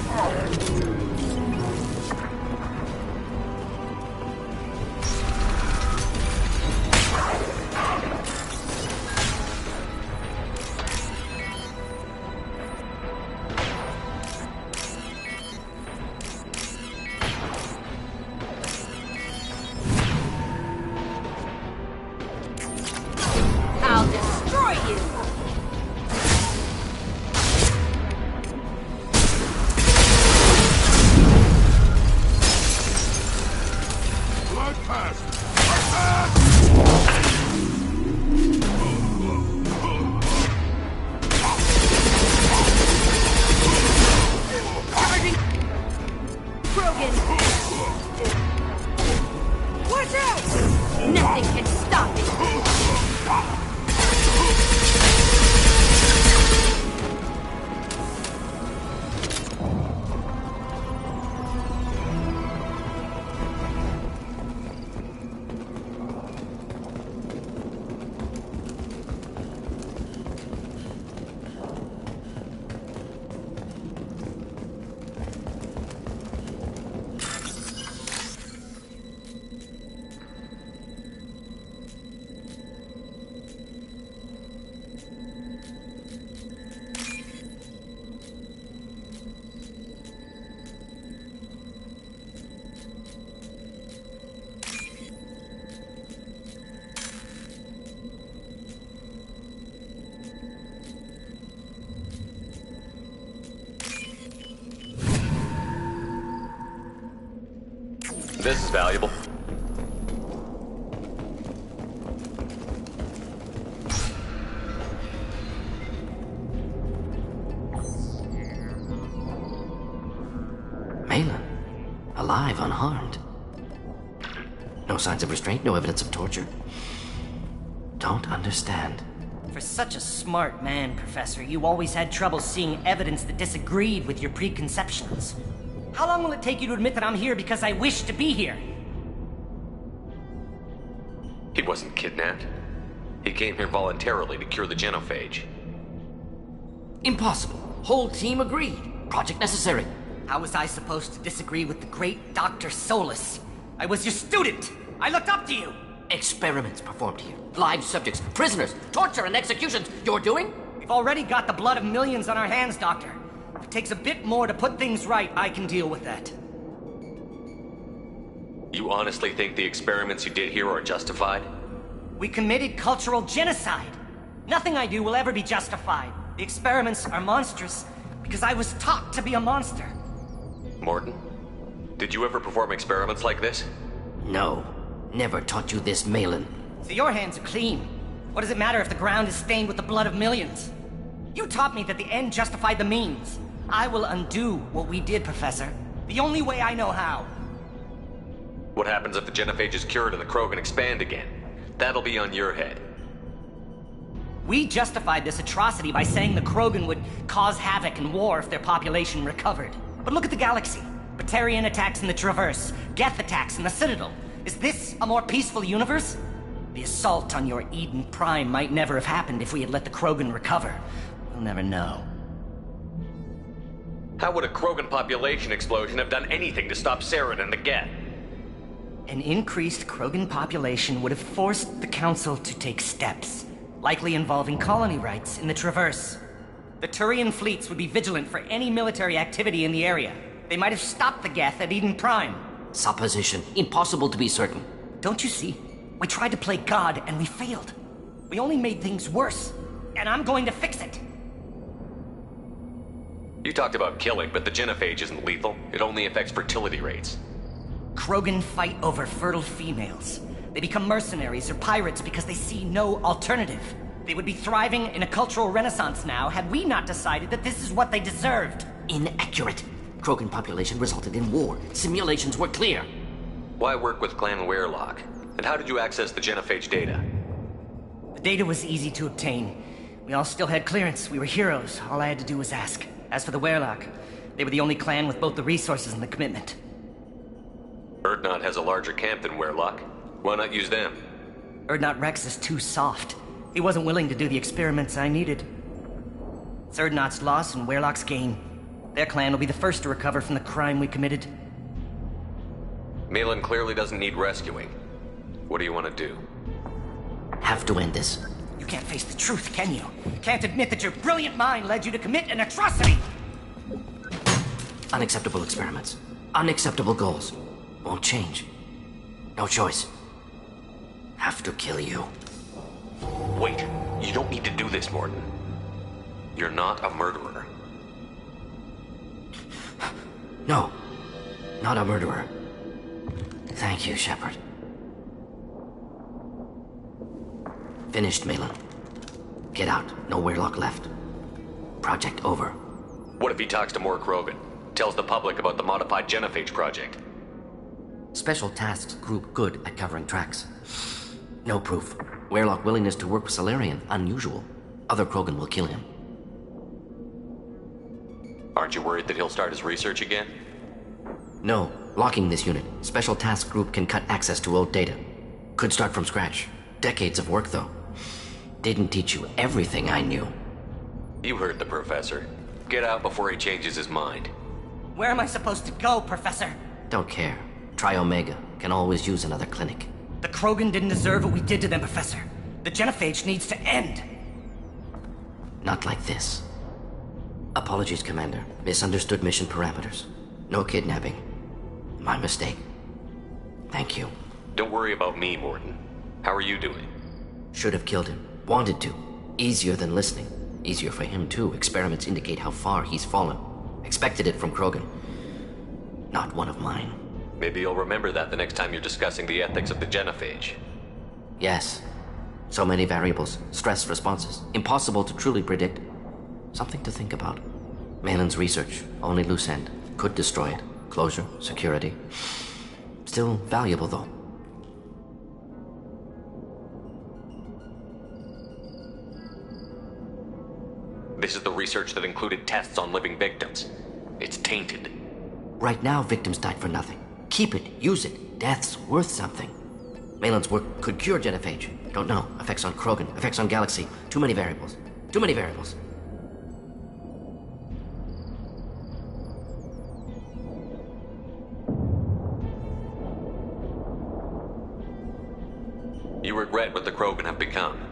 This is valuable. Malin, alive, unharmed. No signs of restraint, no evidence of torture. Don't understand. For such a smart man, Professor, you always had trouble seeing evidence that disagreed with your preconceptions. How long will it take you to admit that I'm here because I wish to be here? He wasn't kidnapped. He came here voluntarily to cure the genophage. Impossible. Whole team agreed. Project necessary. How was I supposed to disagree with the great Dr. Solus? I was your student. I looked up to you. Experiments performed here. Live subjects, prisoners, torture and executions. You're doing? We've already got the blood of millions on our hands, Doctor. If it takes a bit more to put things right, I can deal with that. You honestly think the experiments you did here are justified? We committed cultural genocide. Nothing I do will ever be justified. The experiments are monstrous because I was taught to be a monster. Morton, did you ever perform experiments like this? No. Never taught you this, Malin. So your hands are clean. What does it matter if the ground is stained with the blood of millions? You taught me that the end justified the means. I will undo what we did, Professor. The only way I know how. What happens if the genophage is cured and the Krogan expand again? That'll be on your head. We justified this atrocity by saying the Krogan would cause havoc and war if their population recovered. But look at the galaxy. Batarian attacks in the Traverse, Geth attacks in the Citadel. Is this a more peaceful universe? The assault on your Eden Prime might never have happened if we had let the Krogan recover. We'll never know. How would a Krogan population explosion have done anything to stop Saren and the Geth? An increased Krogan population would have forced the Council to take steps, likely involving colony rights in the Traverse. The Turian fleets would be vigilant for any military activity in the area. They might have stopped the Geth at Eden Prime. Supposition. Impossible to be certain. Don't you see? We tried to play God and we failed. We only made things worse. And I'm going to fix it. You talked about killing, but the genophage isn't lethal. It only affects fertility rates. Krogan fight over fertile females. They become mercenaries or pirates because they see no alternative. They would be thriving in a cultural renaissance now had we not decided that this is what they deserved. Inaccurate. Krogan population resulted in war. Simulations were clear. Why work with Clan Weirlock? And how did you access the genophage data? The data was easy to obtain. We all still had clearance. We were heroes. All I had to do was ask. As for the Weirlock, they were the only clan with both the resources and the commitment. Urdnot has a larger camp than Weirlock. Why not use them? Urdnot Rex is too soft. He wasn't willing to do the experiments I needed. It's Urdnot's loss and Weirlock's gain. Their clan will be the first to recover from the crime we committed. Malin clearly doesn't need rescuing. What do you want to do? Have to end this. You can't face the truth, can you? Can't admit that your brilliant mind led you to commit an atrocity! Unacceptable experiments. Unacceptable goals. Won't change. No choice. Have to kill you. Wait, you don't need to do this, Morton. You're not a murderer. No. Not a murderer. Thank you, Shepard. Finished, Malin. Get out. No Weirlock left. Project over. What if he talks to more Krogan? Tells the public about the modified genophage project? Special Tasks Group good at covering tracks. No proof. Weirlock willingness to work with Salarian, unusual. Other Krogan will kill him. Aren't you worried that he'll start his research again? No. Locking this unit. Special Task Group can cut access to old data. Could start from scratch. Decades of work, though. Didn't teach you everything I knew. You heard the Professor. Get out before he changes his mind. Where am I supposed to go, Professor? Don't care. Try Omega. Can always use another clinic. The Krogan didn't deserve what we did to them, Professor. The genophage needs to end. Not like this. Apologies, Commander. Misunderstood mission parameters. No kidnapping. My mistake. Thank you. Don't worry about me, Morton. How are you doing? Should have killed him. Wanted to. Easier than listening. Easier for him, too. Experiments indicate how far he's fallen. Expected it from Krogan. Not one of mine. Maybe you'll remember that the next time you're discussing the ethics of the genophage. Yes. So many variables, stress responses, impossible to truly predict. Something to think about. Malin's research, only loose end, could destroy it. Closure, security. Still valuable, though. This is the research that included tests on living victims. It's tainted. Right now, victims died for nothing. Keep it, use it. Death's worth something. Malin's work could cure genophage. Don't know. Effects on Krogan, effects on Galaxy. Too many variables. Too many variables. You regret what the Krogan have become.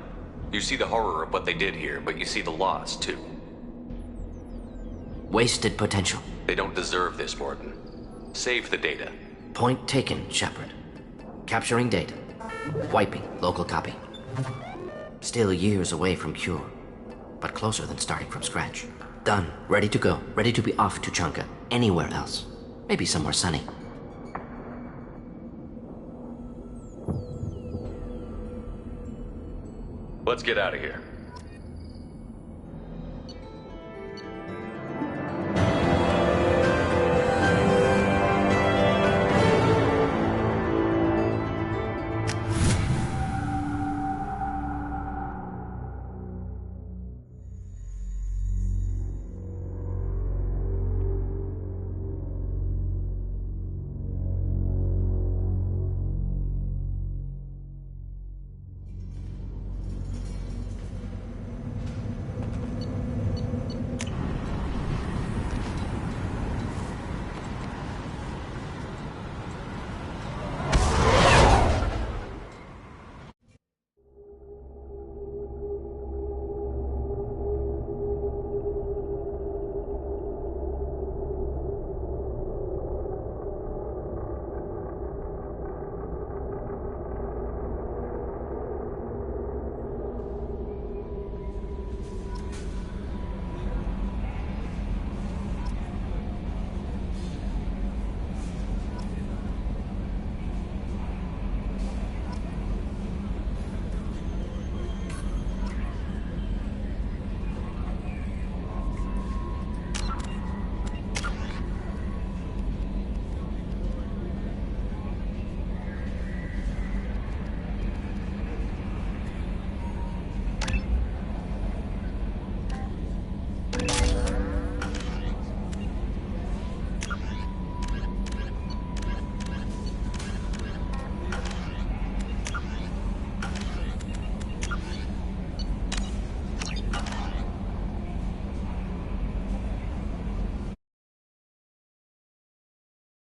You see the horror of what they did here, but you see the loss, too. Wasted potential. They don't deserve this, Morton. Save the data. Point taken, Shepard. Capturing data. Wiping local copy. Still years away from cure, but closer than starting from scratch. Done. Ready to go. Ready to be off to Chanka. Anywhere else. Maybe somewhere sunny. Let's get out of here.